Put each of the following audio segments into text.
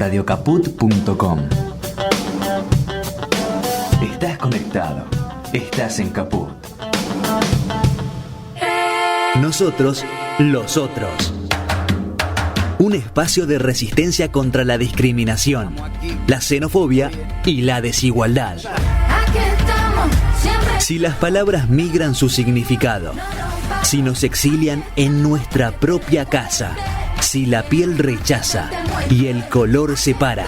radiocaput.com. Estás conectado. Estás en Caput. Nosotros, los otros. Un espacio de resistencia contra la discriminación, la xenofobia y la desigualdad. Si las palabras migran su significado, si nos exilian en nuestra propia casa, si la piel rechaza y el color separa,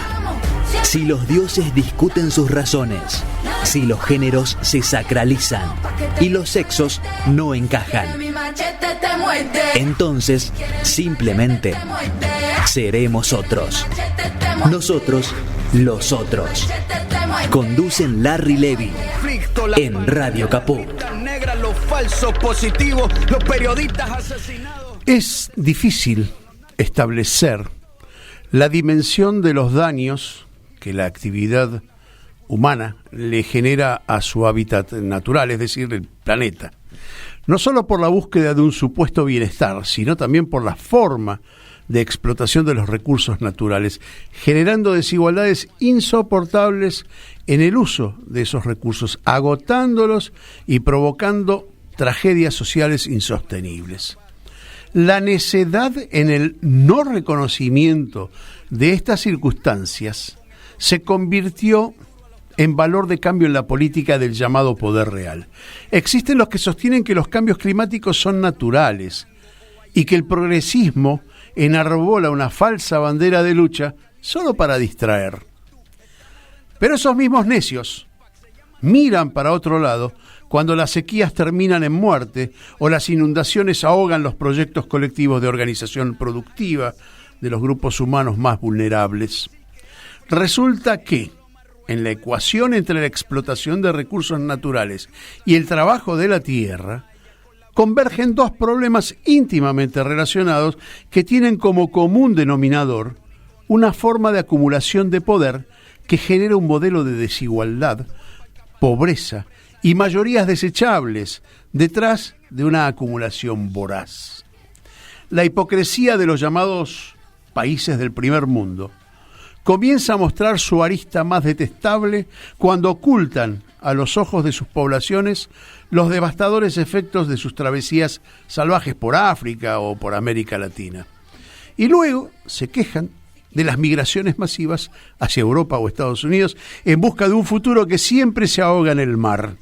si los dioses discuten sus razones, si los géneros se sacralizan y los sexos no encajan, entonces simplemente seremos otros. Nosotros, los otros. Conducen Larry Levy en Radio Caput. Es difícil establecer la dimensión de los daños que la actividad humana le genera a su hábitat natural, es decir, el planeta. No solo por la búsqueda de un supuesto bienestar, sino también por la forma de explotación de los recursos naturales, generando desigualdades insoportables en el uso de esos recursos, agotándolos y provocando tragedias sociales insostenibles. La necedad en el no reconocimiento de estas circunstancias se convirtió en valor de cambio en la política del llamado poder real. Existen los que sostienen que los cambios climáticos son naturales y que el progresismo enarbola una falsa bandera de lucha solo para distraer. Pero esos mismos necios miran para otro lado cuando las sequías terminan en muerte o las inundaciones ahogan los proyectos colectivos de organización productiva de los grupos humanos más vulnerables. Resulta que en la ecuación entre la explotación de recursos naturales y el trabajo de la tierra, convergen dos problemas íntimamente relacionados que tienen como común denominador una forma de acumulación de poder que genera un modelo de desigualdad, pobreza y mayorías desechables detrás de una acumulación voraz. La hipocresía de los llamados países del primer mundo comienza a mostrar su arista más detestable cuando ocultan a los ojos de sus poblaciones los devastadores efectos de sus travesías salvajes por África o por América Latina. Y luego se quejan de las migraciones masivas hacia Europa o Estados Unidos en busca de un futuro que siempre se ahoga en el mar.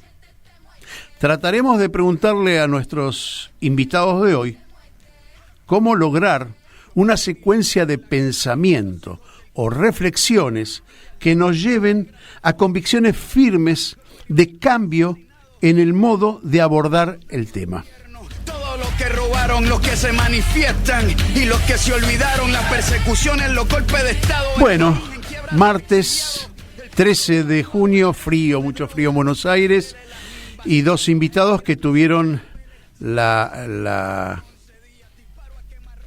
Trataremos de preguntarle a nuestros invitados de hoy cómo lograr una secuencia de pensamiento o reflexiones que nos lleven a convicciones firmes de cambio en el modo de abordar el tema. Todos los que robaron, los que se manifiestan y los que se olvidaron, las persecuciones, los golpes de Estado. Bueno, martes 13 de junio, frío, mucho frío en Buenos Aires, y dos invitados que tuvieron la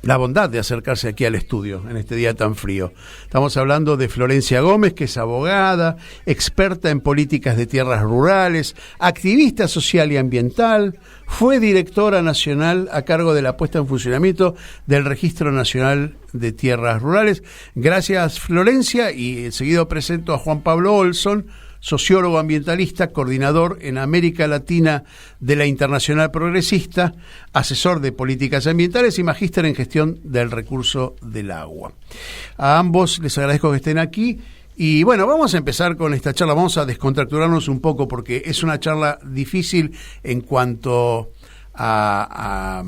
bondad de acercarse aquí al estudio en este día tan frío. Estamos hablando de Florencia Gómez, que es abogada, experta en políticas de tierras rurales, activista social y ambiental, fue directora nacional a cargo de la puesta en funcionamiento del Registro Nacional de Tierras Rurales. Gracias, Florencia, y enseguida presento a Juan Pablo Olson, sociólogo ambientalista, coordinador en América Latina de la Internacional Progresista, asesor de políticas ambientales y magíster en gestión del recurso del agua. A ambos les agradezco que estén aquí. Y bueno, vamos a empezar con esta charla, vamos a descontracturarnos un poco porque es una charla difícil en cuanto a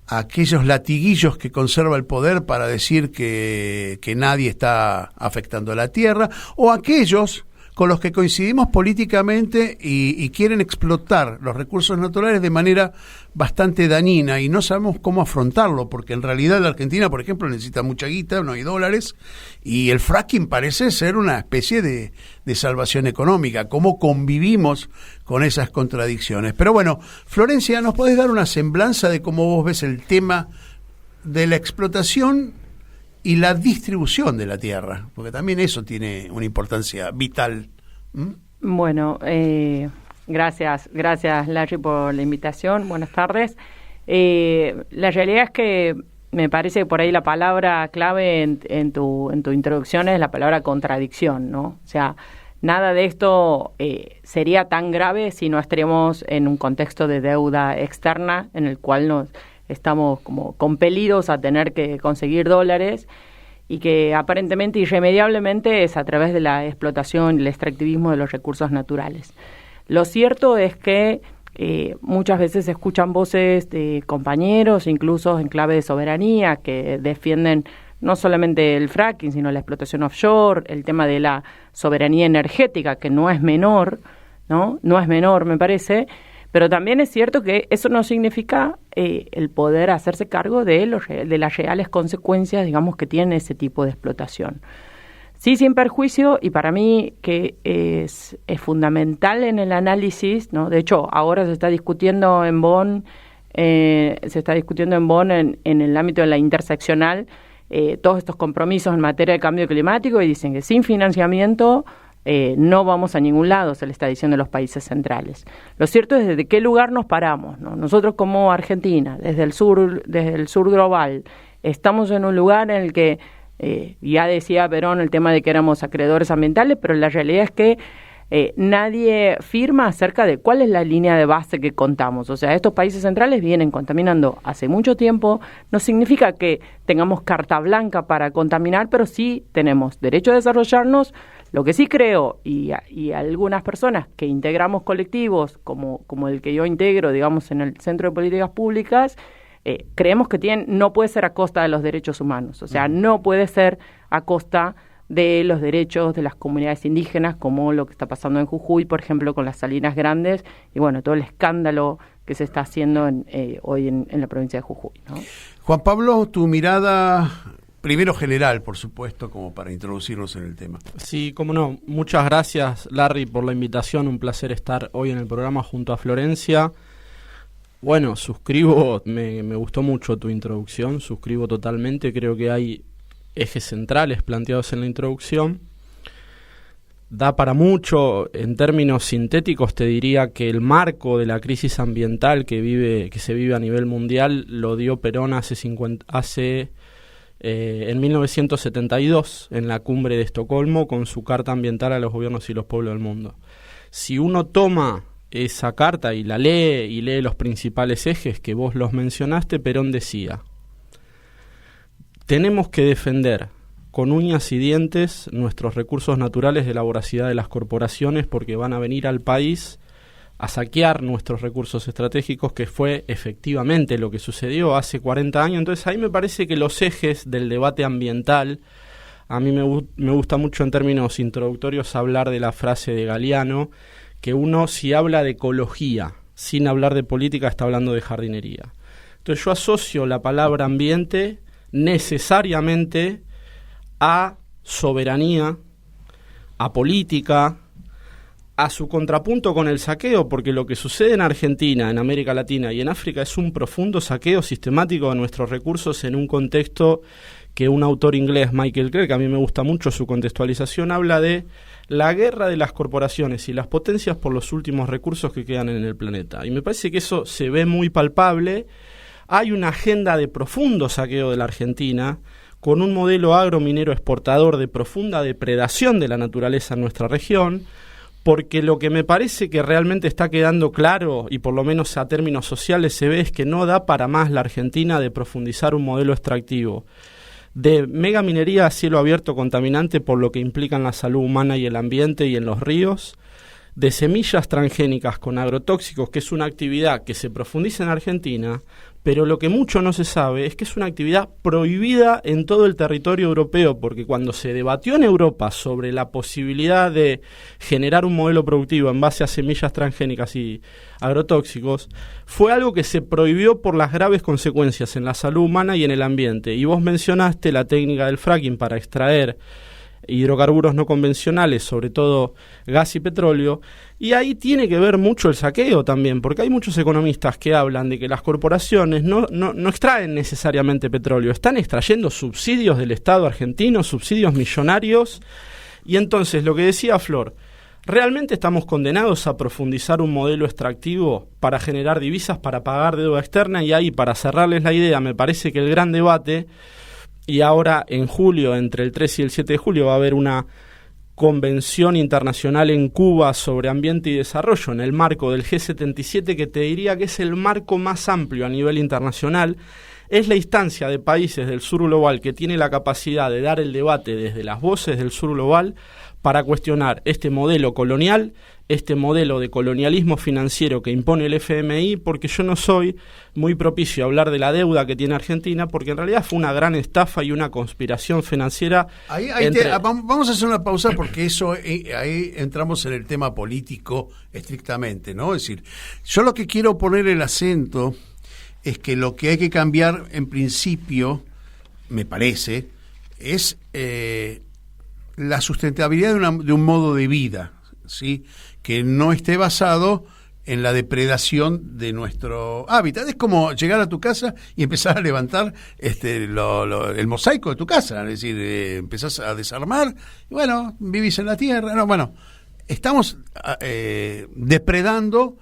aquellos latiguillos que conserva el poder para decir que nadie está afectando a la tierra, o aquellos con los que coincidimos políticamente y quieren explotar los recursos naturales de manera bastante dañina y no sabemos cómo afrontarlo, porque en realidad la Argentina, por ejemplo, necesita mucha guita, no hay dólares, y el fracking parece ser una especie de salvación económica. ¿Cómo convivimos con esas contradicciones? Pero bueno, Florencia, ¿nos podés dar una semblanza de cómo vos ves el tema de la explotación y la distribución de la tierra? Porque también eso tiene una importancia vital. Bueno, gracias Larry por la invitación. Buenas tardes. La realidad es que me parece que por ahí la palabra clave en tu introducción es la palabra contradicción, ¿no? O sea, nada de esto sería tan grave si no estaríamos en un contexto de deuda externa en el cual nos estamos como compelidos a tener que conseguir dólares y que aparentemente irremediablemente es a través de la explotación y el extractivismo de los recursos naturales. Lo cierto es que muchas veces se escuchan voces de compañeros, incluso en clave de soberanía, que defienden no solamente el fracking, sino la explotación offshore, el tema de la soberanía energética, que no es menor, ¿no? No es menor, me parece, pero también es cierto que eso no significa el poder hacerse cargo de las reales consecuencias, digamos, que tiene ese tipo de explotación. Sí, sin perjuicio, y para mí que es fundamental en el análisis, ¿no? De hecho, ahora se está discutiendo en Bonn, en el ámbito de la interseccional, todos estos compromisos en materia de cambio climático, y dicen que sin financiamiento no vamos a ningún lado, se le está diciendo a los países centrales. Lo cierto es desde qué lugar nos paramos, ¿no? Nosotros como Argentina, desde el sur global, estamos en un lugar en el que ya decía Perón el tema de que éramos acreedores ambientales, pero la realidad es que nadie firma acerca de cuál es la línea de base que contamos. O sea, estos países centrales vienen contaminando hace mucho tiempo. No significa que tengamos carta blanca para contaminar, pero sí tenemos derecho a desarrollarnos. Lo que sí creo, y algunas personas que integramos colectivos, como el que yo integro, digamos, en el Centro de Políticas Públicas, creemos que no puede ser a costa de los derechos humanos. O sea, no puede ser a costa de los derechos de las comunidades indígenas, como lo que está pasando en Jujuy, por ejemplo, con las Salinas Grandes, y bueno, todo el escándalo que se está haciendo hoy en la provincia de Jujuy, ¿no? Juan Pablo, tu mirada, primero general, por supuesto, como para introducirnos en el tema. Sí, cómo no. Muchas gracias, Larry, por la invitación. Un placer estar hoy en el programa junto a Florencia. Bueno, suscribo, me gustó mucho tu introducción, suscribo totalmente, creo que hay ejes centrales planteados en la introducción. Da para mucho. En términos sintéticos te diría que el marco de la crisis ambiental que se vive a nivel mundial lo dio Perón en 1972 en la cumbre de Estocolmo con su Carta Ambiental a los Gobiernos y los Pueblos del Mundo. Si uno toma esa carta y la lee los principales ejes que vos los mencionaste, Perón decía: tenemos que defender con uñas y dientes nuestros recursos naturales de la voracidad de las corporaciones, porque van a venir al país a saquear nuestros recursos estratégicos, que fue efectivamente lo que sucedió hace 40 años. Entonces ahí me parece que los ejes del debate ambiental, a mí me gusta mucho en términos introductorios hablar de la frase de Galeano, que uno, si habla de ecología sin hablar de política, está hablando de jardinería. Entonces yo asocio la palabra ambiente necesariamente a soberanía, a política, a su contrapunto con el saqueo, porque lo que sucede en Argentina, en América Latina y en África es un profundo saqueo sistemático de nuestros recursos en un contexto que un autor inglés, Michael Craig, que a mí me gusta mucho su contextualización, habla de la guerra de las corporaciones y las potencias por los últimos recursos que quedan en el planeta. Y me parece que eso se ve muy palpable. Hay una agenda de profundo saqueo de la Argentina, con un modelo agrominero exportador de profunda depredación de la naturaleza en nuestra región, porque lo que me parece que realmente está quedando claro, y por lo menos a términos sociales se ve, es que no da para más la Argentina de profundizar un modelo extractivo de megaminería a cielo abierto contaminante por lo que implica en la salud humana y el ambiente y en los ríos, de semillas transgénicas con agrotóxicos, que es una actividad que se profundiza en Argentina, pero lo que mucho no se sabe es que es una actividad prohibida en todo el territorio europeo, porque cuando se debatió en Europa sobre la posibilidad de generar un modelo productivo en base a semillas transgénicas y agrotóxicos, fue algo que se prohibió por las graves consecuencias en la salud humana y en el ambiente. Y vos mencionaste la técnica del fracking para extraer hidrocarburos no convencionales, sobre todo gas y petróleo, y ahí tiene que ver mucho el saqueo también, porque hay muchos economistas que hablan de que las corporaciones no extraen necesariamente petróleo, están extrayendo subsidios del Estado argentino, subsidios millonarios, y entonces lo que decía Flor, ¿Realmente estamos condenados a profundizar un modelo extractivo para generar divisas, para pagar deuda externa? Y ahí, para cerrarles la idea, me parece que el gran debate, y ahora en julio, entre el 3 y el 7 de julio, va a haber una convención internacional en Cuba sobre ambiente y desarrollo en el marco del G77, que te diría que es el marco más amplio a nivel internacional. Es la instancia de países del sur global que tiene la capacidad de dar el debate desde las voces del sur global para cuestionar este modelo colonial, este modelo de colonialismo financiero que impone el FMI, porque yo no soy muy propicio a hablar de la deuda que tiene Argentina, porque en realidad fue una gran estafa y una conspiración financiera. Vamos a hacer una pausa, porque eso ahí entramos en el tema político estrictamente, ¿no? Es decir, yo lo que quiero poner el acento es que lo que hay que cambiar en principio, me parece, es la sustentabilidad de un modo de vida, ¿sí? Que no esté basado en la depredación de nuestro hábitat. Es como llegar a tu casa y empezar a levantar el mosaico de tu casa, es decir, empezás a desarmar, y bueno, vivís en la tierra. No, bueno, estamos depredando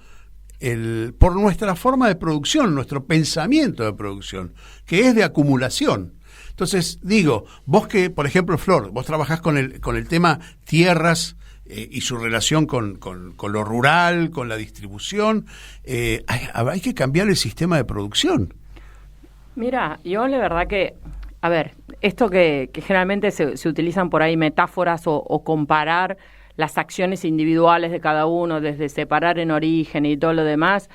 por nuestra forma de producción, nuestro pensamiento de producción, que es de acumulación. Entonces, digo, vos que, por ejemplo, Flor, vos trabajás con el tema tierras y su relación con lo rural, con la distribución, hay que cambiar el sistema de producción. Mira, yo la verdad que, a ver, esto que generalmente se utilizan por ahí metáforas o comparar las acciones individuales de cada uno, desde separar en origen y todo lo demás,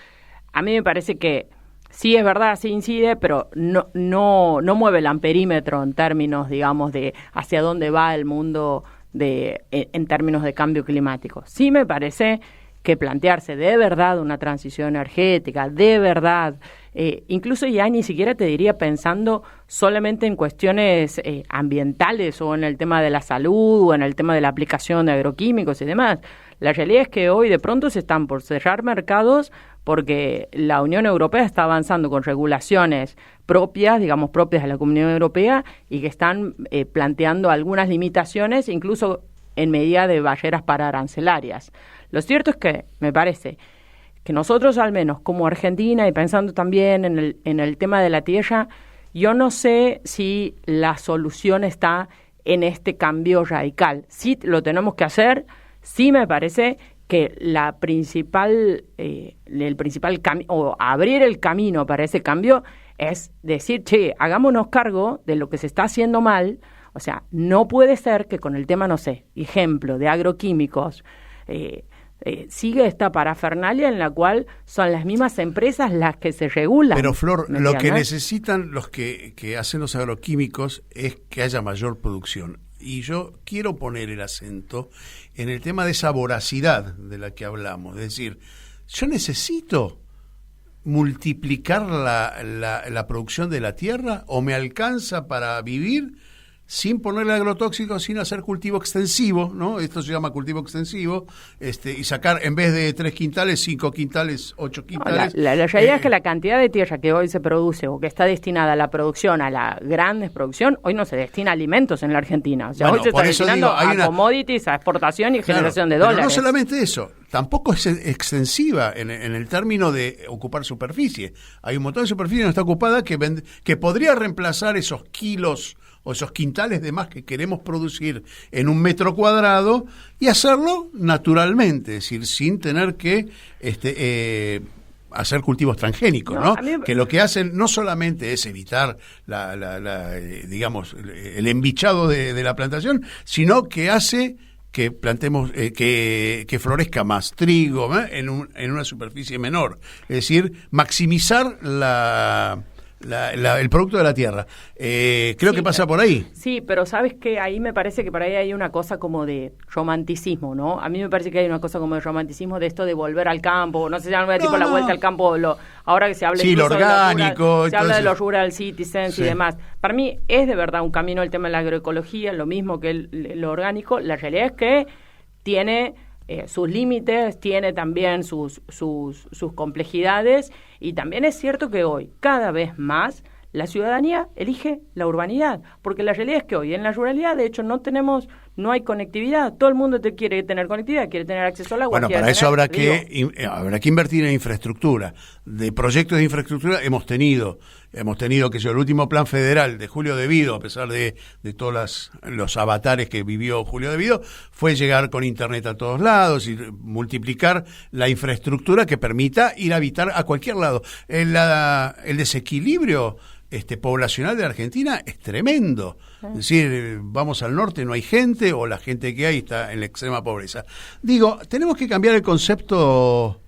a mí me parece que sí es verdad, sí incide, pero no mueve el amperímetro en términos, digamos, de hacia dónde va el mundo en términos de cambio climático. Sí me parece que plantearse de verdad una transición energética, de verdad, incluso ya ni siquiera te diría pensando solamente en cuestiones ambientales o en el tema de la salud o en el tema de la aplicación de agroquímicos y demás. La realidad es que hoy de pronto se están por cerrar mercados porque la Unión Europea está avanzando con regulaciones propias, digamos propias de la Comunidad Europea, y que están planteando algunas limitaciones, incluso en medida de barreras pararancelarias. Lo cierto es que me parece que nosotros, al menos como Argentina, y pensando también en el tema de la tierra, yo no sé si la solución está en este cambio radical. Sí lo tenemos que hacer, sí me parece que el principal camino, o abrir el camino para ese cambio, es decir, che, hagámonos cargo de lo que se está haciendo mal. O sea, no puede ser que con el tema, no sé, ejemplo, de agroquímicos, sigue esta parafernalia en la cual son las mismas empresas las que se regulan. Pero, Flor, lo que necesitan los que hacen los agroquímicos es que haya mayor producción. Y yo quiero poner el acento en el tema de esa voracidad de la que hablamos. Es decir, yo necesito multiplicar la producción de la tierra, o me alcanza para vivir sin ponerle agrotóxicos, sin hacer cultivo extensivo, ¿no? Esto se llama cultivo extensivo, y sacar en vez de 3 quintales, 5 quintales, 8 quintales. La realidad es que la cantidad de tierra que hoy se produce o que está destinada a la producción, a la gran producción, hoy no se destina a alimentos en la Argentina. O sea, bueno, hoy se está destinando a commodities, a exportación y generación de dólares. Pero no solamente eso, tampoco es extensiva en el término de ocupar superficie. Hay un montón de superficie que no está ocupada que podría reemplazar esos kilos o esos quintales de más que queremos producir en un metro cuadrado, y hacerlo naturalmente, es decir, sin tener que hacer cultivos transgénicos, ¿no? Que lo que hacen no solamente es evitar digamos, el embichado de la plantación, sino que hace que plantemos, que florezca más trigo en una superficie menor, es decir, maximizar el producto de la tierra. Creo que pasa por ahí. Sí, pero sabes que ahí me parece que por ahí hay una cosa como de romanticismo, ¿no? A mí me parece que hay una cosa como de romanticismo de esto de volver al campo, no sé si algo tipo la vuelta al campo, ahora que se habla lo orgánico, se habla de los rural citizens y demás. Para mí es de verdad un camino el tema de la agroecología, lo mismo que lo orgánico. La realidad es que tiene sus límites, tiene también sus complejidades, y también es cierto que hoy, cada vez más, la ciudadanía elige la urbanidad, porque la realidad es que hoy en la ruralidad, de hecho, no no hay conectividad. Todo el mundo quiere tener conectividad, quiere tener acceso al agua. Bueno, para eso habrá que invertir en infraestructura. De proyectos de infraestructura hemos tenido que el último plan federal de Julio De Vido, a pesar de todos los avatares que vivió Julio De Vido, fue llegar con internet a todos lados y multiplicar la infraestructura que permita ir a habitar a cualquier lado. El desequilibrio poblacional de Argentina es tremendo. Es decir, vamos al norte, no hay gente, o la gente que hay está en la extrema pobreza. Digo, tenemos que cambiar el concepto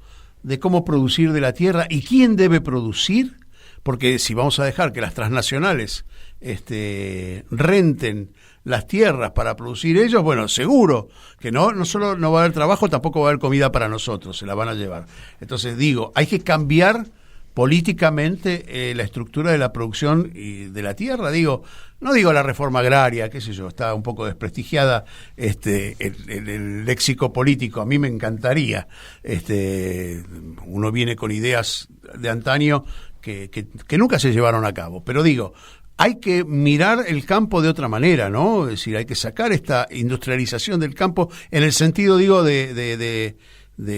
de cómo producir de la tierra y quién debe producir, porque si vamos a dejar que las transnacionales renten las tierras para producir ellos, bueno, seguro que no solo no va a haber trabajo, tampoco va a haber comida para nosotros, se la van a llevar. Entonces digo, hay que cambiar políticamente la estructura de la producción y de la tierra. No digo la reforma agraria, qué sé yo, está un poco desprestigiada el léxico político. A mí me encantaría. Uno viene con ideas de antaño que nunca se llevaron a cabo, pero digo, hay que mirar el campo de otra manera, ¿no? Es decir, hay que sacar esta industrialización del campo en el sentido, digo, de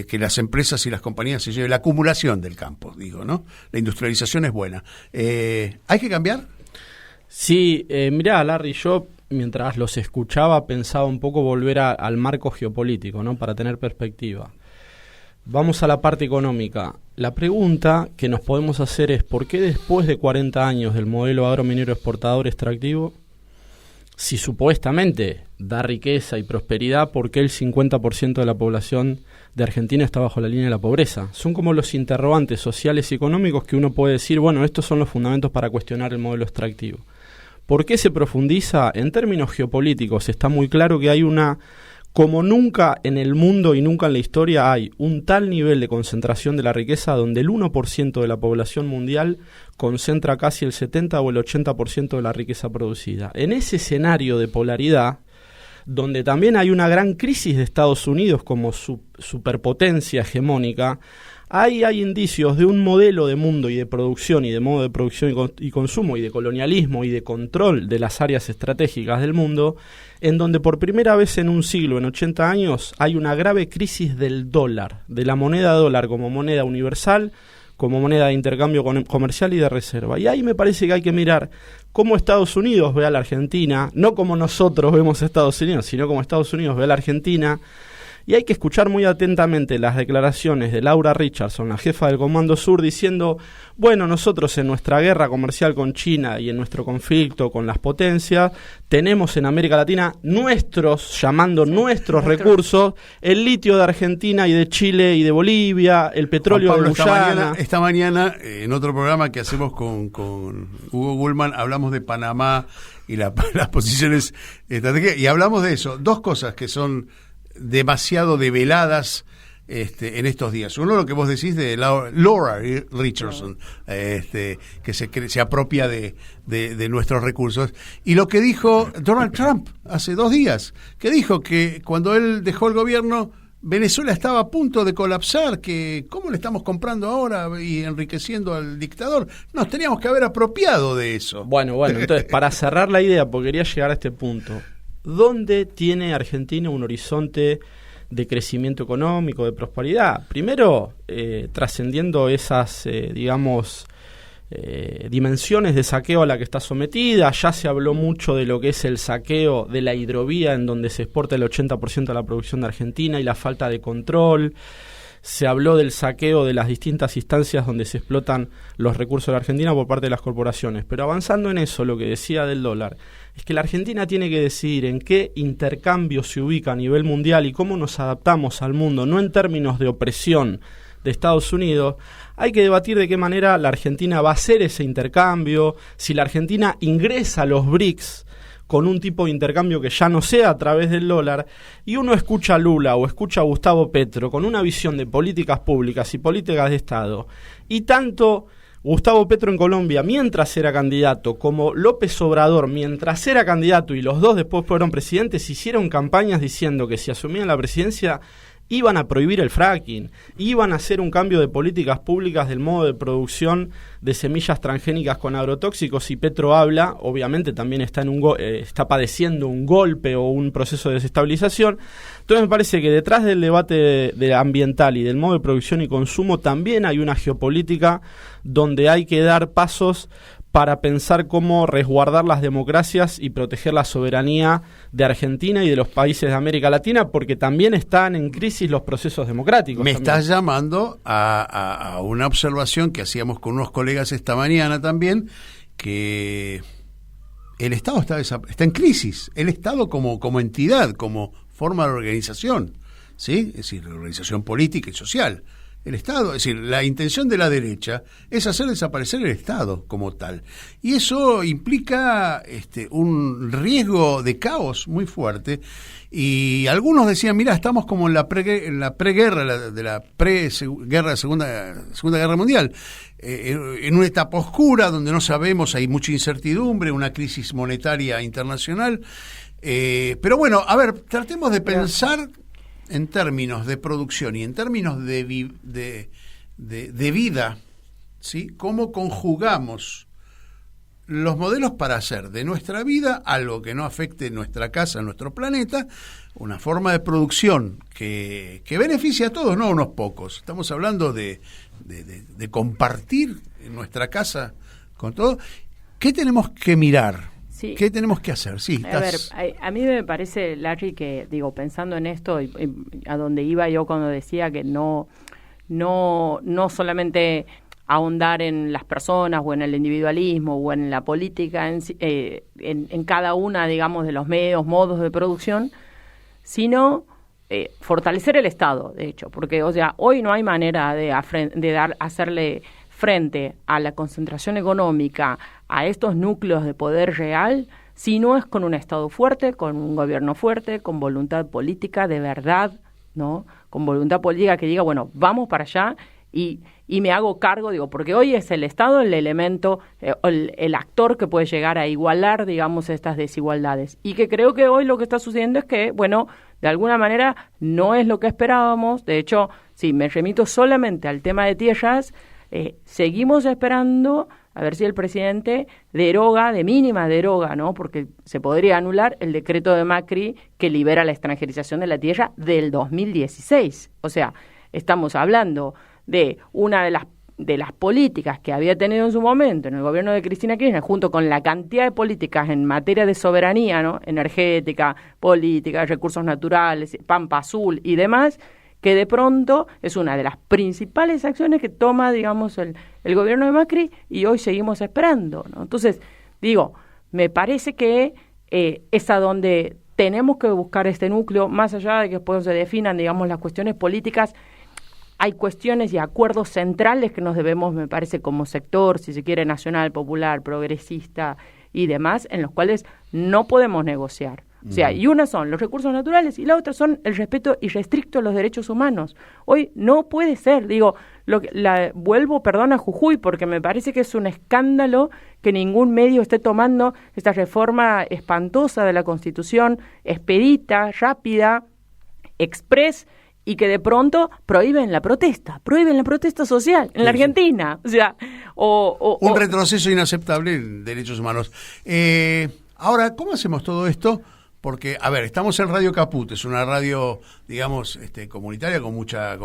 que las empresas y las compañías se lleven la acumulación del campo, digo, ¿no? La industrialización es buena. ¿Hay que cambiar? Sí, mirá, Larry, yo mientras los escuchaba pensaba un poco volver al marco geopolítico, ¿no? Para tener perspectiva. Vamos a la parte económica. La pregunta que nos podemos hacer es ¿por qué después de 40 años del modelo agrominero exportador extractivo, si supuestamente da riqueza y prosperidad, por qué el 50% de la población de Argentina está bajo la línea de la pobreza? Son como los interrogantes sociales y económicos que uno puede decir, bueno, estos son los fundamentos para cuestionar el modelo extractivo. ¿Por qué se profundiza? En términos geopolíticos está muy claro que hay como nunca en el mundo y nunca en la historia hay un tal nivel de concentración de la riqueza donde el 1% de la población mundial concentra casi el 70 o el 80% de la riqueza producida. En ese escenario de polaridad, donde también hay una gran crisis de Estados Unidos como superpotencia hegemónica, hay indicios de un modelo de mundo y de producción y de modo de producción y consumo y de colonialismo y de control de las áreas estratégicas del mundo, en donde por primera vez en un siglo, en 80 años, hay una grave crisis del dólar, de la moneda dólar como moneda universal, como moneda de intercambio comercial y de reserva. Y ahí me parece que hay que mirar cómo Estados Unidos ve a la Argentina, no como nosotros vemos a Estados Unidos, sino como Estados Unidos ve a la Argentina. Y hay que escuchar muy atentamente las declaraciones de Laura Richardson, la jefa del Comando Sur, diciendo, bueno, nosotros en nuestra guerra comercial con China y en nuestro conflicto con las potencias, tenemos en América Latina nuestros recursos, el litio de Argentina y de Chile y de Bolivia, el petróleo de Guyana. Esta mañana, en otro programa que hacemos con Hugo Gullman, hablamos de Panamá y las posiciones estratégicas, y hablamos de eso, dos cosas que son demasiado develadas en estos días. Uno, lo que vos decís de Laura Richardson, que se apropia de nuestros recursos, y lo que dijo Donald Trump hace 2 días, que dijo que cuando él dejó el gobierno Venezuela estaba a punto de colapsar, que cómo le estamos comprando ahora y enriqueciendo al dictador. Nos teníamos que haber apropiado de eso. Bueno, entonces para cerrar la idea, porque quería llegar a este punto, ¿dónde tiene Argentina un horizonte de crecimiento económico, de prosperidad? Primero, trascendiendo esas, dimensiones de saqueo a la que está sometida. Ya se habló mucho de lo que es el saqueo de la hidrovía, en donde se exporta el 80% de la producción de Argentina, y la falta de control. Se habló del saqueo de las distintas instancias donde se explotan los recursos de la Argentina por parte de las corporaciones. Pero avanzando en eso, lo que decía del dólar, es que la Argentina tiene que decidir en qué intercambio se ubica a nivel mundial y cómo nos adaptamos al mundo, no en términos de opresión de Estados Unidos. Hay que debatir de qué manera la Argentina va a hacer ese intercambio, si la Argentina ingresa a los BRICS con un tipo de intercambio que ya no sea a través del dólar, y uno escucha a Lula o escucha a Gustavo Petro con una visión de políticas públicas y políticas de Estado, y tanto Gustavo Petro en Colombia mientras era candidato como López Obrador mientras era candidato, y los dos después fueron presidentes, hicieron campañas diciendo que si asumían la presidencia iban a prohibir el fracking, iban a hacer un cambio de políticas públicas del modo de producción de semillas transgénicas con agrotóxicos, y Petro habla, obviamente también está está padeciendo un golpe o un proceso de desestabilización. Entonces me parece que detrás del debate de ambiental y del modo de producción y consumo también hay una geopolítica donde hay que dar pasos para pensar cómo resguardar las democracias y proteger la soberanía de Argentina y de los países de América Latina, porque también están en crisis los procesos democráticos. Me también. estás llamando a una observación que hacíamos con unos colegas esta mañana también, que el Estado está en crisis, el Estado como entidad, como forma de organización, ¿sí? Es decir, organización política y social. El Estado, es decir, la intención de la derecha es hacer desaparecer el Estado como tal. Y eso implica un riesgo de caos muy fuerte. Y algunos decían, mira, estamos como en la preguerra, de la pre-guerra, Segunda Guerra Mundial, en una etapa oscura donde no sabemos, hay mucha incertidumbre, una crisis monetaria internacional. Pero bueno, a ver, tratemos de pensar en términos de producción y en términos de vida, ¿sí? ¿Cómo conjugamos los modelos para hacer de nuestra vida algo que no afecte nuestra casa, nuestro planeta, una forma de producción que beneficie a todos, no a unos pocos? Estamos hablando de compartir en nuestra casa con todo. ¿Qué tenemos que mirar? Sí. ¿Qué tenemos que hacer? Sí, a ver, a mí me parece, Larry, que pensando en esto y a donde iba yo cuando decía que no solamente ahondar en las personas o en el individualismo o en la política en cada una, digamos, de los medios, modos de producción, sino fortalecer el Estado, de hecho, porque, o sea, hoy no hay manera de hacerle frente a la concentración económica, a estos núcleos de poder real, si no es con un Estado fuerte, con un gobierno fuerte, con voluntad política de verdad, ¿no? Con voluntad política que diga, bueno, vamos para allá y me hago cargo, porque hoy es el Estado el elemento, el actor que puede llegar a igualar, digamos, estas desigualdades. Y que creo que hoy lo que está sucediendo es que, bueno, de alguna manera no es lo que esperábamos. De hecho, si me remito solamente al tema de tierras, seguimos esperando a ver si el presidente deroga, ¿no? Porque se podría anular el decreto de Macri que libera la extranjerización de la tierra del 2016. O sea, estamos hablando de una de las políticas que había tenido en su momento en el gobierno de Cristina Kirchner, junto con la cantidad de políticas en materia de soberanía, ¿no? Energética, política, recursos naturales, Pampa Azul y demás, que de pronto es una de las principales acciones que toma, digamos, el gobierno de Macri, y hoy seguimos esperando, ¿no? Entonces, me parece que es a donde tenemos que buscar este núcleo, más allá de que después se definan, digamos, las cuestiones políticas. Hay cuestiones y acuerdos centrales que nos debemos, me parece, como sector, si se quiere, nacional, popular, progresista y demás, en los cuales no podemos negociar. O sea, y una son los recursos naturales y la otra son el respeto irrestricto a los derechos humanos. Hoy no puede ser, vuelvo a Jujuy, porque me parece que es un escándalo que ningún medio esté tomando esta reforma espantosa de la Constitución, expedita, rápida, express, y que de pronto prohíben la protesta social en la Argentina. O sea, un retroceso inaceptable en derechos humanos. Ahora, ¿cómo hacemos todo esto? Porque, a ver, estamos en Radio Caput, es una radio, digamos, comunitaria con mucha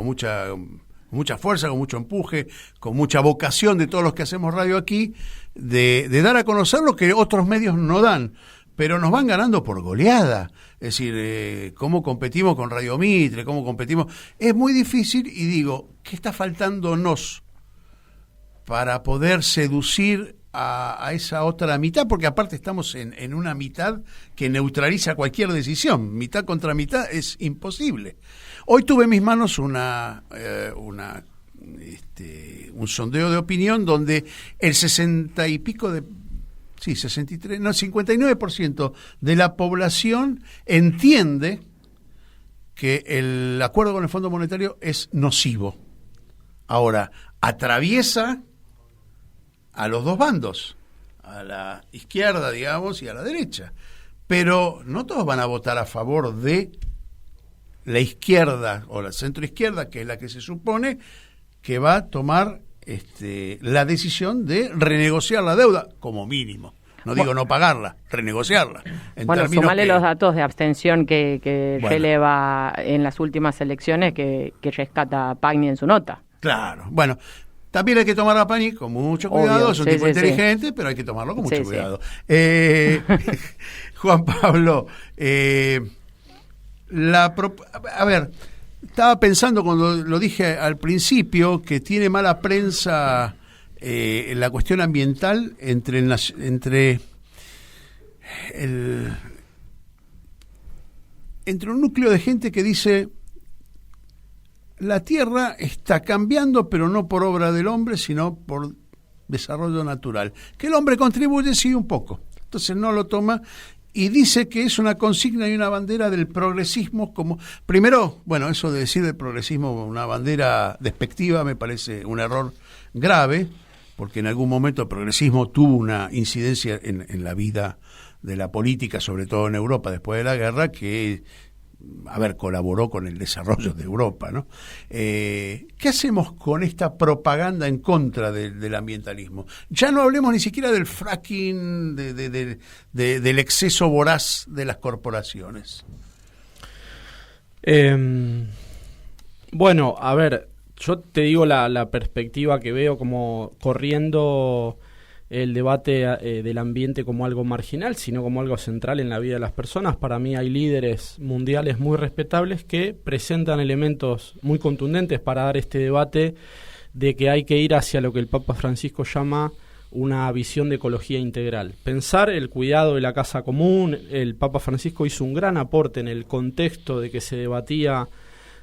fuerza, con mucho empuje, con mucha vocación de todos los que hacemos radio aquí, de dar a conocer lo que otros medios no dan, pero nos van ganando por goleada. Es decir, cómo competimos con Radio Mitre, cómo competimos. Es muy difícil y digo, ¿qué está faltándonos para poder seducir a esa otra mitad? Porque aparte estamos en una mitad que neutraliza cualquier decisión. Mitad contra mitad es imposible. Hoy tuve en mis manos un sondeo de opinión donde el 59% de la población entiende que el acuerdo con el Fondo Monetario es nocivo. Ahora, atraviesa a los dos bandos, a la izquierda, digamos, y a la derecha. Pero no todos van a votar a favor de la izquierda o la centroizquierda, que es la que se supone que va a tomar la decisión de renegociar la deuda, como mínimo. No digo no pagarla, renegociarla. Bueno, sumale los datos de abstención que releva en las últimas elecciones que rescata Pagni en su nota. Claro, bueno, también hay que tomar a Pagni con mucho cuidado, es un tipo inteligente, pero hay que tomarlo con mucho cuidado. Juan Pablo, a ver, estaba pensando cuando lo dije al principio que tiene mala prensa la cuestión ambiental entre un núcleo de gente que dice la Tierra está cambiando, pero no por obra del hombre, sino por desarrollo natural. Que el hombre contribuye, sí, un poco. Entonces no lo toma y dice que es una consigna y una bandera del progresismo como... Primero, bueno, eso de decir del progresismo una bandera despectiva me parece un error grave, porque en algún momento el progresismo tuvo una incidencia en la vida de la política, sobre todo en Europa después de la guerra, que, colaboró con el desarrollo de Europa, ¿no? ¿Qué hacemos con esta propaganda en contra del ambientalismo? Ya no hablemos ni siquiera del fracking, del exceso voraz de las corporaciones. Bueno, a ver, yo te digo la perspectiva que veo como corriendo el debate del ambiente como algo marginal, sino como algo central en la vida de las personas. Para mí hay líderes mundiales muy respetables que presentan elementos muy contundentes para dar este debate de que hay que ir hacia lo que el Papa Francisco llama una visión de ecología integral. Pensar el cuidado de la casa común. El Papa Francisco hizo un gran aporte en el contexto de que se debatía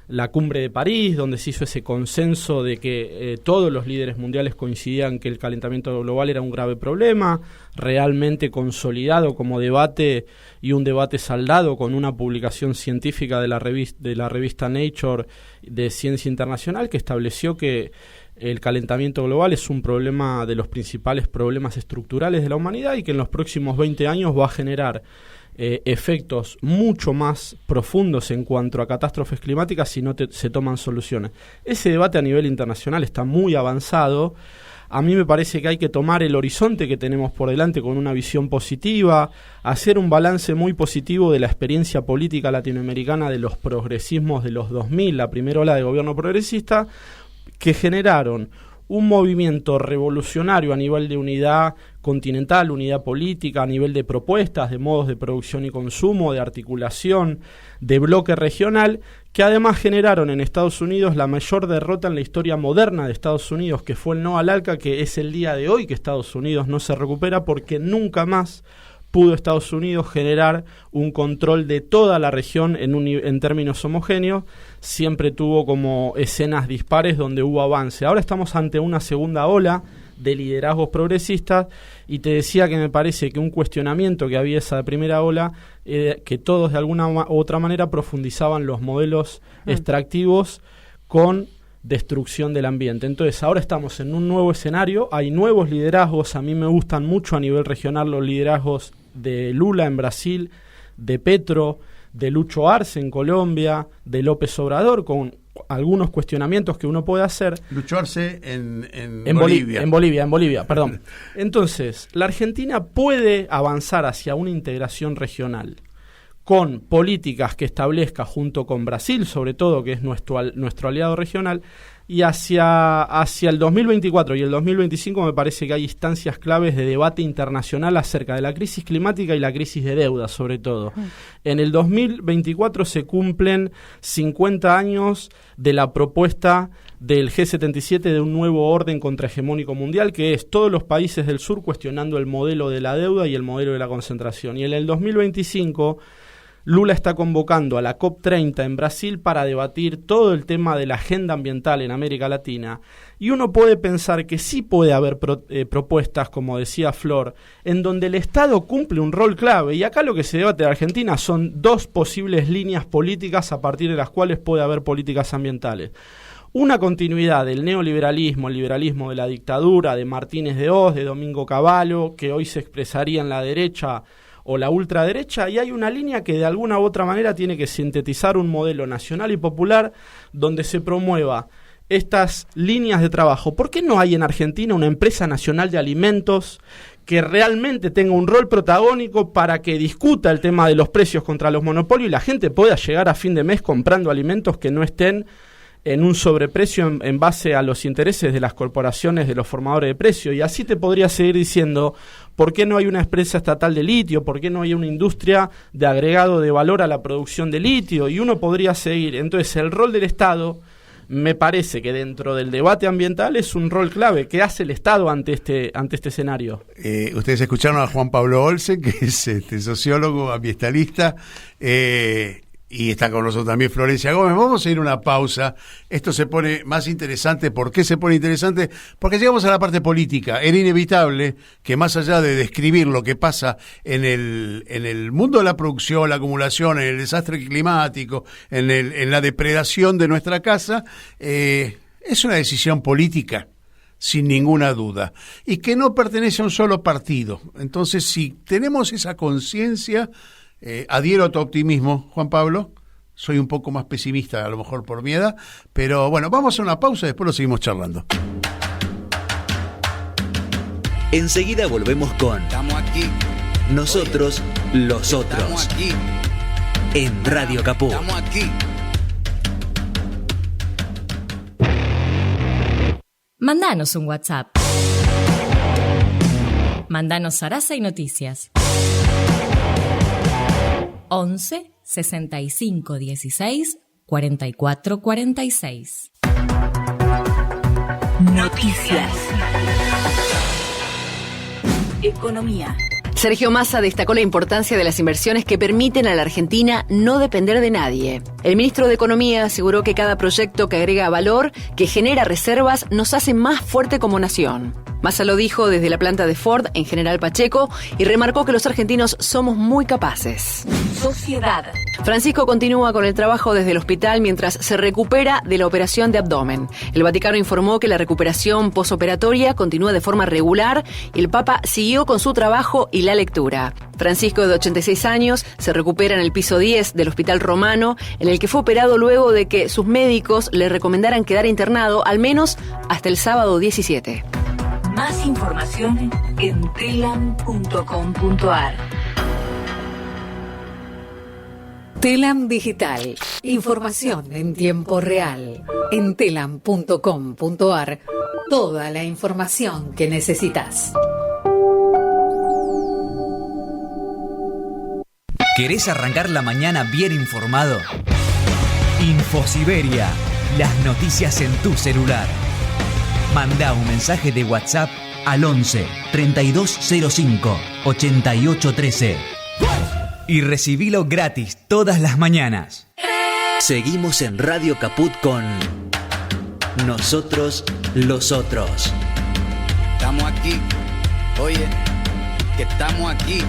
la cumbre de París, donde se hizo ese consenso de que todos los líderes mundiales coincidían que el calentamiento global era un grave problema, realmente consolidado como debate y un debate saldado con una publicación científica de la revista Nature de Ciencia Internacional que estableció que el calentamiento global es un problema de los principales problemas estructurales de la humanidad y que en los próximos 20 años va a generar efectos mucho más profundos en cuanto a catástrofes climáticas si no se toman soluciones. Ese debate a nivel internacional está muy avanzado. A mí me parece que hay que tomar el horizonte que tenemos por delante con una visión positiva, hacer un balance muy positivo de la experiencia política latinoamericana de los progresismos de los 2000, la primera ola de gobierno progresista, que generaron un movimiento revolucionario a nivel de unidad continental, unidad política, a nivel de propuestas, de modos de producción y consumo, de articulación, de bloque regional, que además generaron en Estados Unidos la mayor derrota en la historia moderna de Estados Unidos, que fue el no al ALCA, que es el día de hoy que Estados Unidos no se recupera porque nunca más pudo Estados Unidos generar un control de toda la región en términos homogéneos. Siempre tuvo como escenas dispares donde hubo avance. Ahora estamos ante una segunda ola de liderazgos progresistas y te decía que me parece que un cuestionamiento que había esa primera ola, que todos de alguna u otra manera profundizaban los modelos extractivos con destrucción del ambiente. Entonces ahora estamos en un nuevo escenario, hay nuevos liderazgos. A mí me gustan mucho a nivel regional los liderazgos de Lula en Brasil, de Petro, de Lucho Arce en Colombia, de López Obrador, con algunos cuestionamientos que uno puede hacer. Lucho Arce en Bolivia. En Bolivia, perdón. Entonces, la Argentina puede avanzar hacia una integración regional con políticas que establezca junto con Brasil, sobre todo, que es nuestro aliado regional, y hacia el 2024 y el 2025 me parece que hay instancias claves de debate internacional acerca de la crisis climática y la crisis de deuda, sobre todo. En el 2024 se cumplen 50 años de la propuesta del G77 de un nuevo orden contrahegemónico mundial, que es todos los países del sur cuestionando el modelo de la deuda y el modelo de la concentración. Y en el 2025 Lula está convocando a la COP30 en Brasil para debatir todo el tema de la agenda ambiental en América Latina. Y uno puede pensar que sí puede haber propuestas, como decía Flor, en donde el Estado cumple un rol clave. Y acá lo que se debate en Argentina son dos posibles líneas políticas a partir de las cuales puede haber políticas ambientales. Una continuidad del neoliberalismo, el liberalismo de la dictadura, de Martínez de Hoz, de Domingo Cavallo, que hoy se expresaría en la derecha, o la ultraderecha, y hay una línea que de alguna u otra manera tiene que sintetizar un modelo nacional y popular donde se promueva estas líneas de trabajo. ¿Por qué no hay en Argentina una empresa nacional de alimentos que realmente tenga un rol protagónico para que discuta el tema de los precios contra los monopolios y la gente pueda llegar a fin de mes comprando alimentos que no estén en un sobreprecio en base a los intereses de las corporaciones, de los formadores de precios? Y así te podría seguir diciendo por qué no hay una empresa estatal de litio, por qué no hay una industria de agregado de valor a la producción de litio, y uno podría seguir. Entonces el rol del Estado, me parece que dentro del debate ambiental es un rol clave. ¿Qué hace el Estado ante este escenario? Ustedes escucharon a Juan Pablo Olsen, que es sociólogo, ambientalista, y está con nosotros también Florencia Gómez. Vamos a ir a una pausa. Esto se pone más interesante. ¿Por qué se pone interesante? Porque llegamos a la parte política. Era inevitable que, más allá de describir lo que pasa en el mundo de la producción, la acumulación, en el desastre climático, en la depredación de nuestra casa, es una decisión política, sin ninguna duda, y que no pertenece a un solo partido. Entonces, si tenemos esa conciencia, adhiero a tu optimismo, Juan Pablo. Soy un poco más pesimista, a lo mejor por mi edad, pero bueno, vamos a una pausa y después lo seguimos charlando. Enseguida volvemos con Estamos aquí. Nosotros, los otros, Estamos aquí. en Radio Caput. Estamos aquí. Mandanos un WhatsApp. Mandanos Sarasa y Noticias. 11 65 16 44 46. Noticias. Economía. Sergio Massa destacó la importancia de las inversiones que permiten a la Argentina no depender de nadie. El ministro de Economía aseguró que cada proyecto que agrega valor, que genera reservas, nos hace más fuerte como nación. Massa lo dijo desde la planta de Ford en General Pacheco y remarcó que los argentinos somos muy capaces. Sociedad. Francisco continúa con el trabajo desde el hospital mientras se recupera de la operación de abdomen. El Vaticano informó que la recuperación posoperatoria continúa de forma regular y el Papa siguió con su trabajo y la lectura. Francisco, de 86 años, se recupera en el piso 10 del Hospital Romano, en el que fue operado luego de que sus médicos le recomendaran quedar internado al menos hasta el sábado 17. Más información en telam.com.ar. Telam Digital. Información en tiempo real. En telam.com.ar. Toda la información que necesitas. ¿Querés arrancar la mañana bien informado? Infosiberia. Las noticias en tu celular. Mandá un mensaje de WhatsApp al 11 3205 8813 y recibilo gratis todas las mañanas. Seguimos en Radio Caput con Nosotros, los otros. Estamos aquí. Oye, que estamos aquí.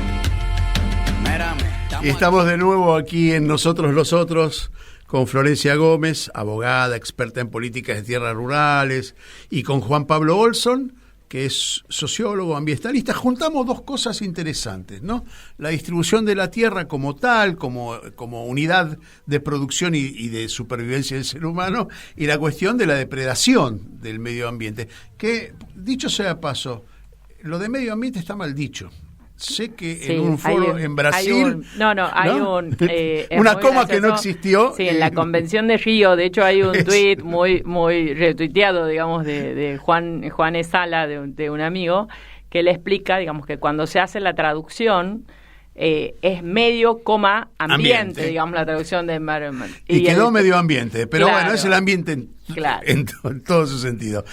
Mírame. Estamos de nuevo aquí en Nosotros, los otros, con Florencia Gómez, abogada, experta en políticas de tierras rurales, y con Juan Pablo Olson, que es sociólogo, ambientalista. Juntamos dos cosas interesantes, ¿no? La distribución de la tierra como tal, como unidad de producción y de supervivencia del ser humano, y la cuestión de la depredación del medio ambiente. Que, dicho sea de paso, lo de medio ambiente está mal dicho. Sé que sí, en un foro en Brasil... hay una coma que no existió. Sí, en la Convención de Río, de hecho hay un tuit muy retuiteado, digamos, de Juan Esala, de un amigo, que le explica, digamos, que cuando se hace la traducción... es medio, ambiente, digamos, la traducción de environment. Y quedó medio ambiente, pero claro, bueno, es el ambiente en todo su sentido.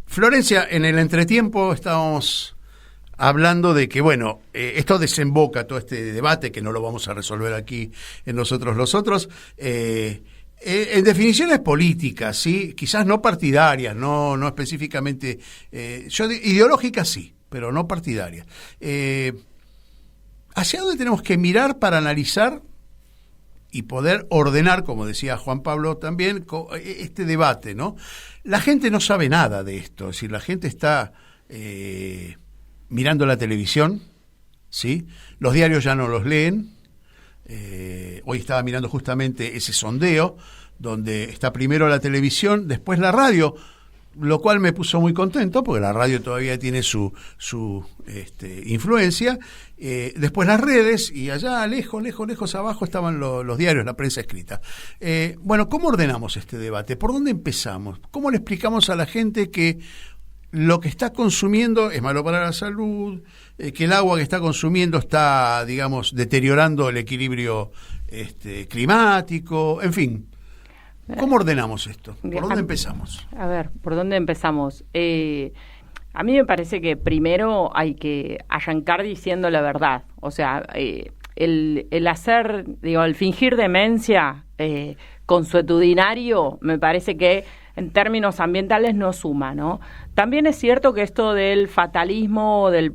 Florencia, en el entretiempo estábamos hablando de que, bueno, esto desemboca todo este debate, que no lo vamos a resolver aquí en Nosotros los Otros, en definiciones políticas, ¿sí? Quizás no partidarias, no específicamente, ideológicas sí, pero no partidarias. ¿Hacia dónde tenemos que mirar para analizar y poder ordenar, como decía Juan Pablo también, este debate, ¿no? La gente no sabe nada de esto, es decir, la gente está mirando la televisión, ¿sí? Los diarios ya no los leen. Hoy estaba mirando justamente ese sondeo, donde está primero la televisión, después la radio, lo cual me puso muy contento, porque la radio todavía tiene su influencia, después las redes, y allá lejos abajo estaban los diarios, la prensa escrita. Bueno, ¿cómo ordenamos este debate? ¿Por dónde empezamos? ¿Cómo le explicamos a la gente que lo que está consumiendo es malo para la salud, que el agua que está consumiendo está, digamos, deteriorando el equilibrio climático, en fin? ¿Cómo ordenamos esto? ¿Por dónde empezamos? A ver, ¿por dónde empezamos? A mí me parece que primero hay que arrancar diciendo la verdad. O sea, el hacer, el fingir demencia consuetudinario, me parece que en términos ambientales no suma, ¿no? También es cierto que esto del fatalismo, del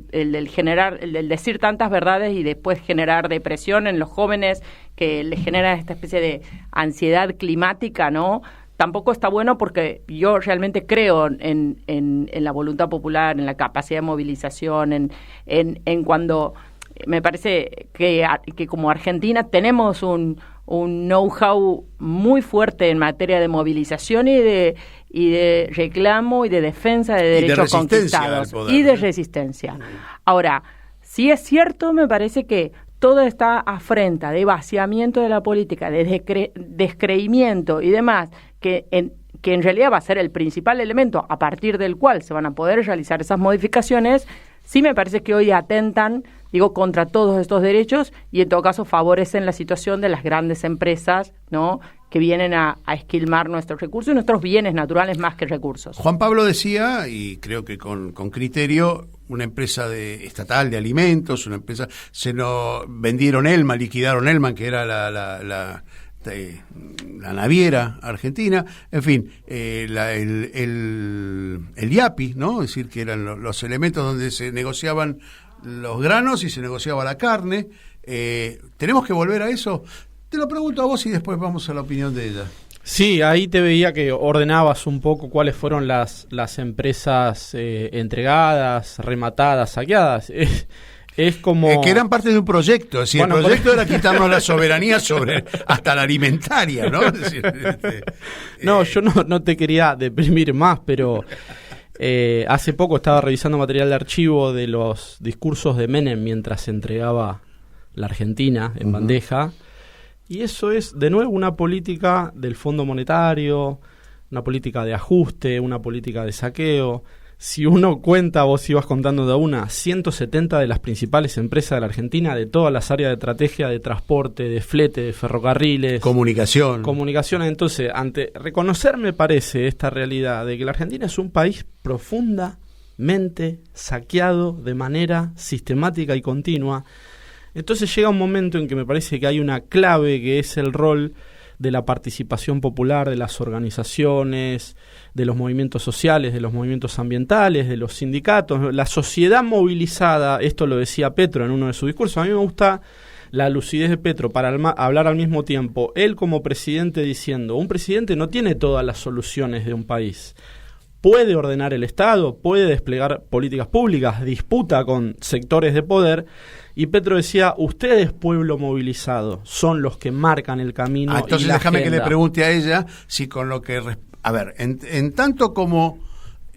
decir tantas verdades y después generar depresión en los jóvenes, que les genera esta especie de ansiedad climática, ¿no? Tampoco está bueno, porque yo realmente creo en la voluntad popular, en la capacidad de movilización, en cuando me parece que como Argentina tenemos un know-how muy fuerte en materia de movilización y de reclamo y de defensa de derechos conquistados y de resistencia. Ahora, sí es cierto, me parece que todo está afrenta de vaciamiento de la política, de descreimiento y demás, que en realidad va a ser el principal elemento a partir del cual se van a poder realizar esas modificaciones. Sí me parece que hoy atentan, contra todos estos derechos, y en todo caso favorecen la situación de las grandes empresas, ¿no?, que vienen a esquilmar nuestros recursos y nuestros bienes naturales más que recursos. Juan Pablo decía, y creo que con criterio, una empresa estatal de alimentos, una empresa, vendieron Elman, liquidaron Elman, que era la naviera argentina, en fin, el IAPI, ¿no? Es decir, que eran los elementos donde se negociaban los granos y se negociaba la carne. ¿Tenemos que volver a eso? Te lo pregunto a vos y después vamos a la opinión de ella. Sí, ahí te veía que ordenabas un poco cuáles fueron las empresas entregadas, rematadas, saqueadas. Es como... que eran parte de un proyecto, es decir, el proyecto era quitarnos la soberanía sobre hasta la alimentaria, ¿no? Es decir, no, yo no te quería deprimir más, pero hace poco estaba revisando material de archivo de los discursos de Menem mientras se entregaba la Argentina en bandeja, y eso es, de nuevo, una política del Fondo Monetario, una política de ajuste, una política de saqueo. Si uno cuenta, vos ibas contando de una, 170 de las principales empresas de la Argentina, de todas las áreas de estrategia, de transporte, de flete, de ferrocarriles. Comunicación. Entonces, reconocer, me parece, esta realidad de que la Argentina es un país profundamente saqueado de manera sistemática y continua. Entonces llega un momento en que me parece que hay una clave, que es el rol de la participación popular, de las organizaciones, de los movimientos sociales, de los movimientos ambientales, de los sindicatos, la sociedad movilizada. Esto lo decía Petro en uno de sus discursos. A mí me gusta la lucidez de Petro para hablar al mismo tiempo. Él como presidente diciendo, un presidente no tiene todas las soluciones de un país. Puede ordenar el Estado, puede desplegar políticas públicas, disputa con sectores de poder. Y Petro decía, ustedes, pueblo movilizado, son los que marcan el camino. Entonces y la déjame agenda. que le pregunte a ella si con lo que... A ver, en tanto como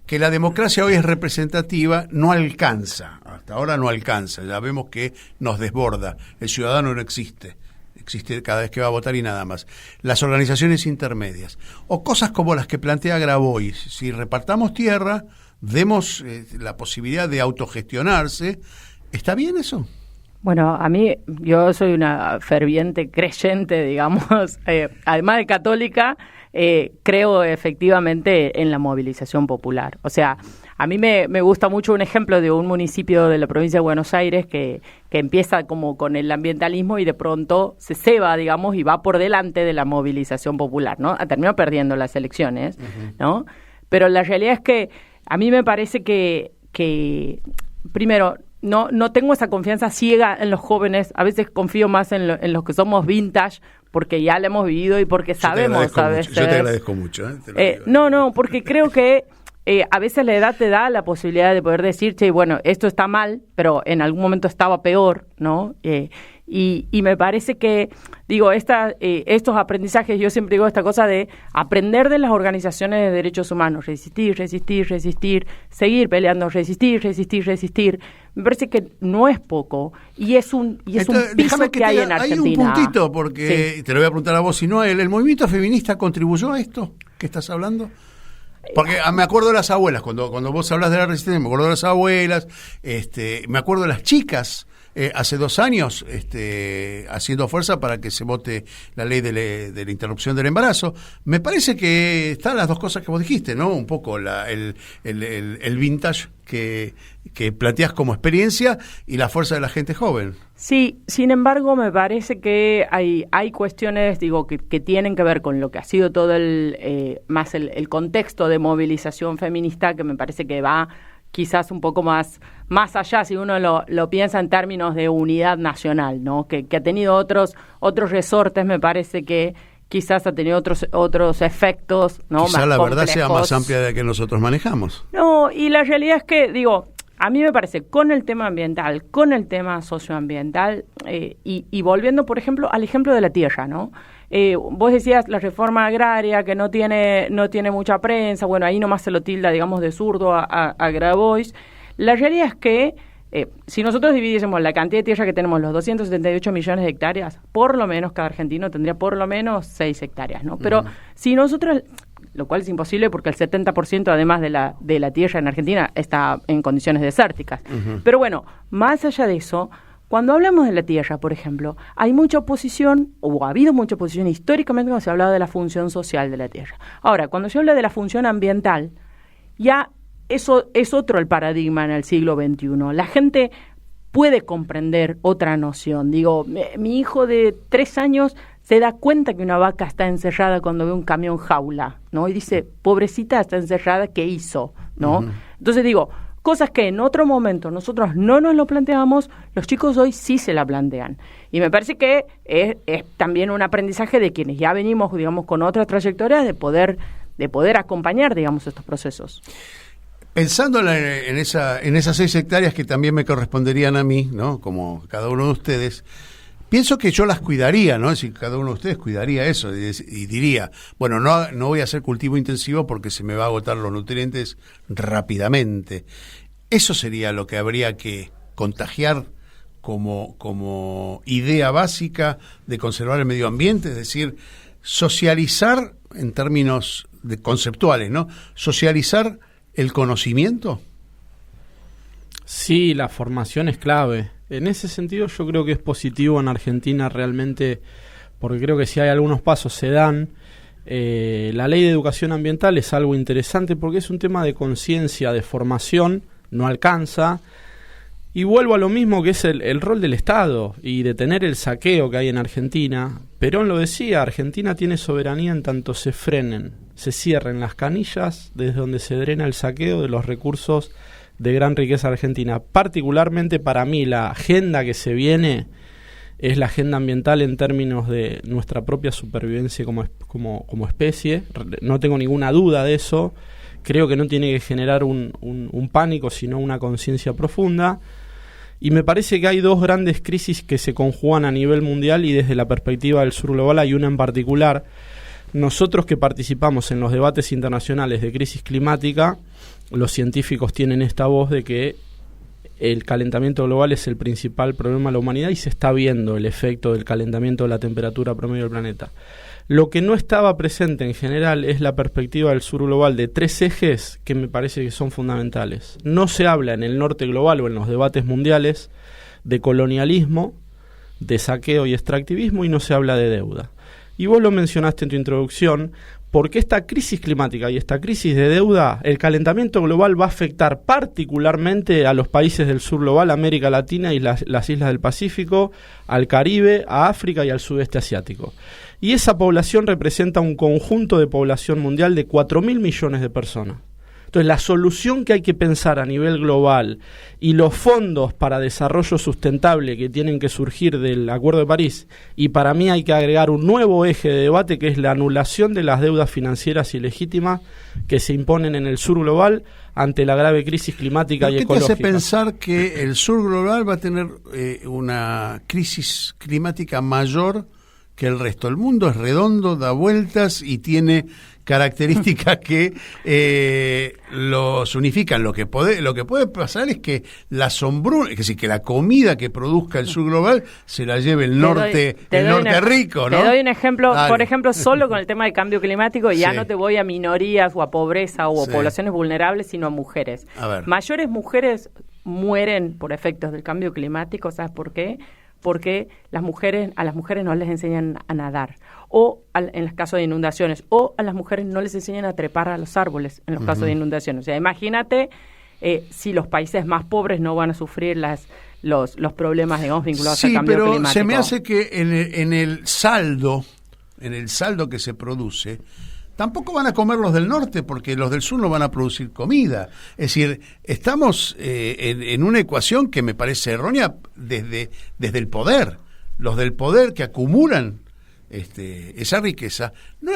que la democracia hoy es representativa, no alcanza. Hasta ahora no alcanza. Ya vemos que nos desborda. El ciudadano no existe. Existe cada vez que va a votar y nada más. Las organizaciones intermedias. O cosas como las que plantea Grabois. Si repartamos tierra, demos la posibilidad de autogestionarse. ¿Está bien eso? Bueno, yo soy una ferviente creyente, digamos, además de católica, creo efectivamente en la movilización popular. O sea, a mí me gusta mucho un ejemplo de un municipio de la provincia de Buenos Aires que empieza como con el ambientalismo y de pronto se ceba, digamos, y va por delante de la movilización popular, ¿no? Terminó perdiendo las elecciones, ¿no? Pero la realidad es que a mí me parece que primero, no tengo esa confianza ciega en los jóvenes. A veces confío más en los que somos vintage, porque ya lo hemos vivido y porque sabemos a veces. Yo te agradezco mucho. No, porque creo que a veces la edad te da la posibilidad de poder decir, che, bueno, esto está mal, pero en algún momento estaba peor, ¿no? Y me parece que, digo, estos aprendizajes, yo siempre digo esta cosa de aprender de las organizaciones de derechos humanos, resistir, seguir peleando, resistir. Me parece que no es poco y es un piso que hay en Argentina. Hay un puntito, porque sí, te lo voy a preguntar a vos y no a él. ¿El movimiento feminista contribuyó a esto que estás hablando? Porque me acuerdo de las abuelas, cuando vos hablas de la resistencia, me acuerdo de las abuelas, me acuerdo de las chicas, hace 2 años, haciendo fuerza para que se vote la ley de la interrupción del embarazo. Me parece que están las dos cosas que vos dijiste, ¿no? Un poco el vintage que planteás como experiencia y la fuerza de la gente joven. Sí, sin embargo, me parece que hay cuestiones, digo, que tienen que ver con lo que ha sido todo más el contexto de movilización feminista, que me parece que va quizás un poco más allá, si uno lo piensa en términos de unidad nacional, ¿no? Que ha tenido otros resortes, me parece que quizás ha tenido otros efectos, ¿no? Quizás la verdad sea más amplia de la que nosotros manejamos. No, y la realidad es que, digo, a mí me parece, con el tema ambiental, con el tema socioambiental, y volviendo, por ejemplo, al ejemplo de la tierra, ¿no? Vos decías la reforma agraria que no tiene mucha prensa, bueno, ahí nomás se lo tilda, digamos, de zurdo a Grabois. La realidad es que si nosotros dividiésemos la cantidad de tierra que tenemos, los 278 millones de hectáreas, por lo menos cada argentino tendría por lo menos 6 hectáreas, ¿no? Pero si nosotros, lo cual es imposible porque el 70% además de la tierra en Argentina está en condiciones desérticas. Pero bueno, más allá de eso, cuando hablamos de la tierra, por ejemplo, hay mucha oposición, o ha habido mucha oposición históricamente cuando se ha hablado de la función social de la tierra. Ahora, cuando se habla de la función ambiental, ya eso es otro el paradigma en el siglo XXI. La gente puede comprender otra noción. Digo, mi hijo de 3 años se da cuenta que una vaca está encerrada cuando ve un camión jaula, ¿no? Y dice, pobrecita, está encerrada, ¿qué hizo? ¿No? Entonces digo, cosas que en otro momento nosotros no nos lo planteamos, los chicos hoy sí se la plantean. Y me parece que es también un aprendizaje de quienes ya venimos, digamos, con otras trayectorias de poder acompañar, digamos, estos procesos. Pensando en esas 6 hectáreas que también me corresponderían a mí, ¿no? Como cada uno de ustedes, pienso que yo las cuidaría, ¿no? Es decir, cada uno de ustedes cuidaría eso y diría, bueno, no voy a hacer cultivo intensivo porque se me va a agotar los nutrientes rápidamente. Eso sería lo que habría que contagiar como idea básica de conservar el medio ambiente, es decir, socializar en términos conceptuales, ¿no? Socializar el conocimiento. Sí, la formación es clave. En ese sentido yo creo que es positivo en Argentina realmente, porque creo que si hay algunos pasos se dan. La ley de educación ambiental es algo interesante porque es un tema de conciencia, de formación, no alcanza. Y vuelvo a lo mismo que es el rol del Estado y detener el saqueo que hay en Argentina. Perón lo decía, Argentina tiene soberanía en tanto se cierren las canillas desde donde se drena el saqueo de los recursos de gran riqueza argentina. Particularmente para mí la agenda que se viene es la agenda ambiental en términos de nuestra propia supervivencia como especie. No tengo ninguna duda de eso. Creo que no tiene que generar un pánico, sino una conciencia profunda. Y me parece que hay 2 grandes crisis que se conjugan a nivel mundial y desde la perspectiva del sur global hay una en particular. Nosotros que participamos en los debates internacionales de crisis climática, los científicos tienen esta voz de que el calentamiento global es el principal problema de la humanidad y se está viendo el efecto del calentamiento de la temperatura promedio del planeta. Lo que no estaba presente en general es la perspectiva del sur global de 3 ejes que me parece que son fundamentales. No se habla en el norte global o en los debates mundiales de colonialismo, de saqueo y extractivismo y no se habla de deuda. Y vos lo mencionaste en tu introducción, porque esta crisis climática y esta crisis de deuda, el calentamiento global va a afectar particularmente a los países del sur global, América Latina y las islas del Pacífico, al Caribe, a África y al sudeste asiático. Y esa población representa un conjunto de población mundial de 4.000 millones de personas. Entonces, la solución que hay que pensar a nivel global y los fondos para desarrollo sustentable que tienen que surgir del Acuerdo de París, y para mí hay que agregar un nuevo eje de debate que es la anulación de las deudas financieras ilegítimas que se imponen en el sur global ante la grave crisis climática y ecológica. ¿Qué te hace pensar que el sur global va a tener una crisis climática mayor que el resto? El mundo es redondo, da vueltas y tiene características que los unifican. Lo que puede pasar es que la sombruna, es decir, que la comida que produzca el sur global se la lleve el norte rico, ¿no? Te doy un ejemplo, Dale. por ejemplo, solo con el tema del cambio climático, ya Sí. no te voy a minorías o a pobreza o a Sí. poblaciones vulnerables, sino a mujeres. A ver. Mayores mujeres mueren por efectos del cambio climático, ¿sabes por qué? Porque a las mujeres no les enseñan a nadar, o en los casos de inundaciones, o a las mujeres no les enseñan a trepar a los árboles en los casos de inundaciones. O sea, imagínate si los países más pobres no van a sufrir los problemas, digamos, vinculados al cambio climático. Sí, pero se me hace que en el saldo que se produce, tampoco van a comer los del norte, porque los del sur no van a producir comida. Es decir, estamos en una ecuación que me parece errónea desde el poder. Los del poder que acumulan esa riqueza no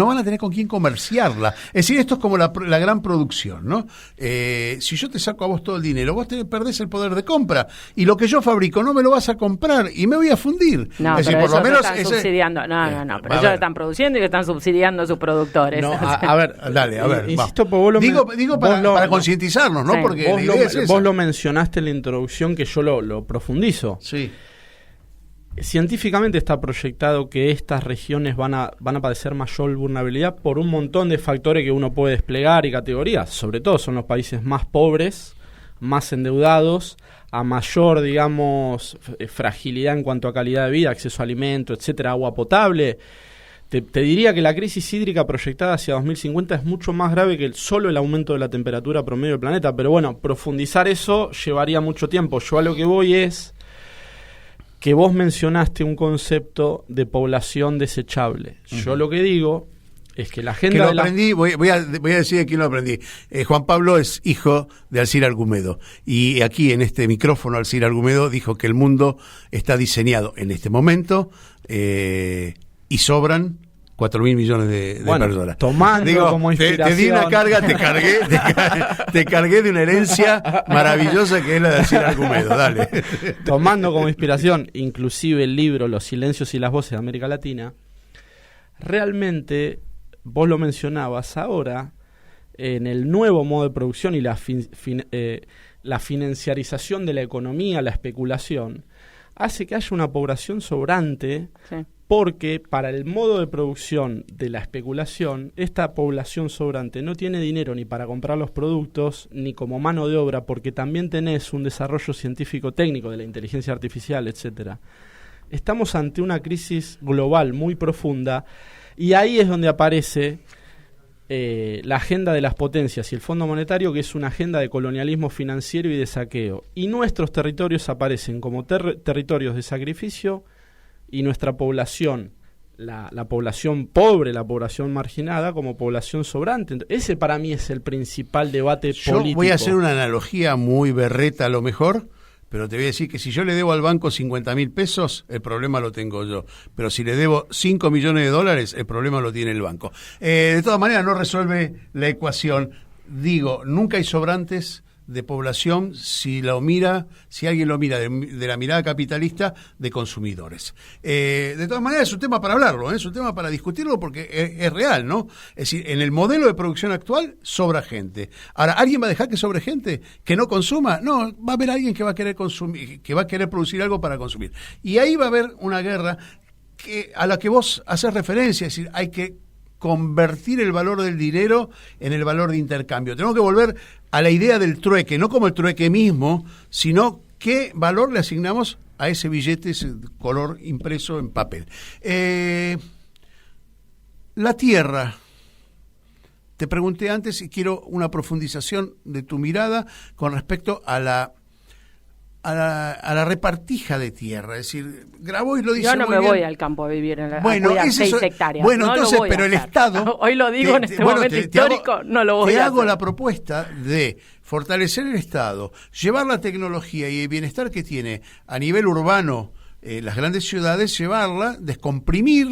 van a tener con quién comerciarla. Es decir, esto es como la gran producción, ¿no? Si yo te saco a vos todo el dinero, vos perdés el poder de compra, y lo que yo fabrico no me lo vas a comprar y me voy a fundir. No, es decir, pero por lo menos están subsidiando. No, pero ellos están produciendo y están subsidiando a sus productores. No, a ver, dale, a ver. Insisto, vos lo digo para concientizarnos, ¿no? Sí. Porque la idea es esa. Vos lo mencionaste en la introducción, que yo lo profundizo. Sí. Científicamente está proyectado que estas regiones van a padecer mayor vulnerabilidad por un montón de factores que uno puede desplegar y categorías. Sobre todo son los países más pobres, más endeudados, a mayor, digamos, fragilidad en cuanto a calidad de vida, acceso a alimentos, etcétera, agua potable. Te diría que la crisis hídrica proyectada hacia 2050 es mucho más grave que solo el aumento de la temperatura promedio del planeta. Pero bueno, profundizar eso llevaría mucho tiempo. Yo a lo que voy es que vos mencionaste un concepto de población desechable. Yo lo que digo es que la agenda que lo aprendí, voy a decir de quién lo aprendí. Juan Pablo es hijo de Alcira Argumedo, y aquí en este micrófono Alcira Argumedo dijo que el mundo está diseñado en este momento y sobran 4.000 millones de personas. Tomando como inspiración. Te di una carga, te cargué de una herencia maravillosa que es la de Alcira Argumedo. Dale. Tomando como inspiración inclusive el libro Los silencios y las voces de América Latina, realmente, vos lo mencionabas ahora, en el nuevo modo de producción y la financiarización de la economía, la especulación, hace que haya una población sobrante. Sí. Porque para el modo de producción de la especulación, esta población sobrante no tiene dinero ni para comprar los productos, ni como mano de obra, porque también tenés un desarrollo científico-técnico de la inteligencia artificial, etcétera. Estamos ante una crisis global muy profunda, y ahí es donde aparece la agenda de las potencias y el Fondo Monetario, que es una agenda de colonialismo financiero y de saqueo. Y nuestros territorios aparecen como territorios de sacrificio, y nuestra población, la población pobre, la población marginada, como población sobrante. Ese para mí es el principal debate político. Yo voy a hacer una analogía muy berreta a lo mejor, pero te voy a decir que si yo le debo al banco 50.000 pesos, el problema lo tengo yo. Pero si le debo 5 millones de dólares, el problema lo tiene el banco. De todas maneras, no resuelve la ecuación. Digo, nunca hay sobrantes de población si alguien lo mira de la mirada capitalista de consumidores. De todas maneras es un tema para hablarlo, es un tema para discutirlo, porque es real, ¿no? Es decir, en el modelo de producción actual sobra gente. Ahora, ¿alguien va a dejar que sobre gente que no consuma? No, va a haber alguien que va a querer consumir, que va a querer producir algo para consumir. Y ahí va a haber una guerra a la que vos haces referencia, es decir, hay que convertir el valor del dinero en el valor de intercambio. Tenemos que volver a la idea del trueque, no como el trueque mismo, sino qué valor le asignamos a ese billete, ese color impreso en papel. La tierra. Te pregunté antes y quiero una profundización de tu mirada con respecto a a la repartija de tierra, es decir, Grabois lo dice Yo no muy me bien. voy al campo a vivir a Bueno, cuidar ese 6 es- hectáreas. bueno, No lo entonces, voy a pero el hacer. Estado Hoy lo digo en este momento histórico, no lo voy te a hago hacer. la propuesta de fortalecer el Estado, llevar la tecnología y el bienestar que tiene a nivel urbano las grandes ciudades, llevarla, descomprimir,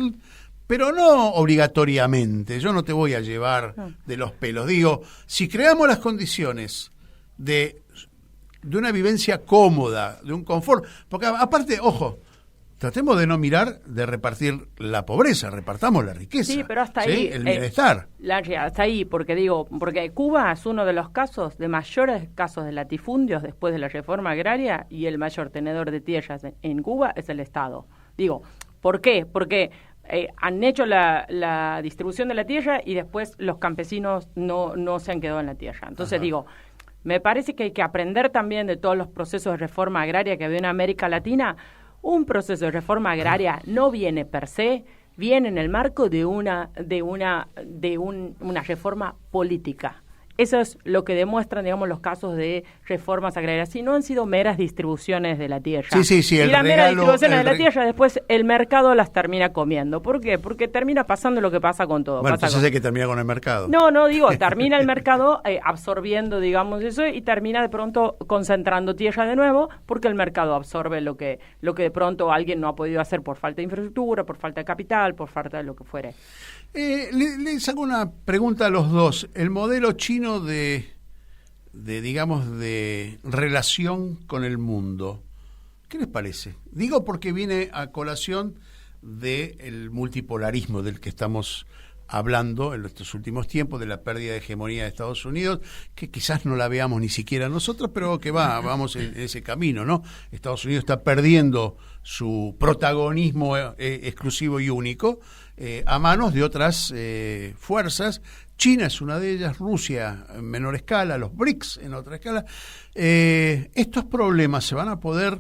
pero no obligatoriamente. Yo no te voy a llevar de los pelos. Digo, si creamos las condiciones de una vivencia cómoda, de un confort, porque aparte, ojo, tratemos de no mirar de repartir la pobreza, repartamos la riqueza. Sí, pero hasta ¿sí? ahí. El bienestar. Hasta ahí, porque Cuba es uno de los casos, de mayores casos de latifundios después de la reforma agraria, y el mayor tenedor de tierras en Cuba es el Estado. Digo, ¿por qué? Porque han hecho la distribución de la tierra y después los campesinos no se han quedado en la tierra. Entonces, digo, me parece que hay que aprender también de todos los procesos de reforma agraria que había en América Latina. Un proceso de reforma agraria no viene per se, viene en el marco de una reforma política. Eso es lo que demuestran, digamos, los casos de reformas agrarias. Si no han sido meras distribuciones de la tierra. Sí, y el las meras regalo, distribuciones de la tierra, después el mercado las termina comiendo. ¿Por qué? Porque termina pasando lo que pasa con todo. Bueno, Pasa entonces hay que terminar con el mercado. No, digo, termina el mercado absorbiendo, digamos, eso, y termina de pronto concentrando tierra de nuevo, porque el mercado absorbe lo que de pronto alguien no ha podido hacer por falta de infraestructura, por falta de capital, por falta de lo que fuere. Les hago una pregunta a los dos. El modelo chino de relación con el mundo, ¿qué les parece? Digo porque viene a colación del multipolarismo del que estamos hablando en estos últimos tiempos, de la pérdida de hegemonía de Estados Unidos, que quizás no la veamos ni siquiera nosotros, pero que vamos en ese camino, ¿no? Estados Unidos está perdiendo su protagonismo exclusivo y único a manos de otras fuerzas. China es una de ellas, Rusia en menor escala, los BRICS en otra escala. ¿Estos problemas se van a poder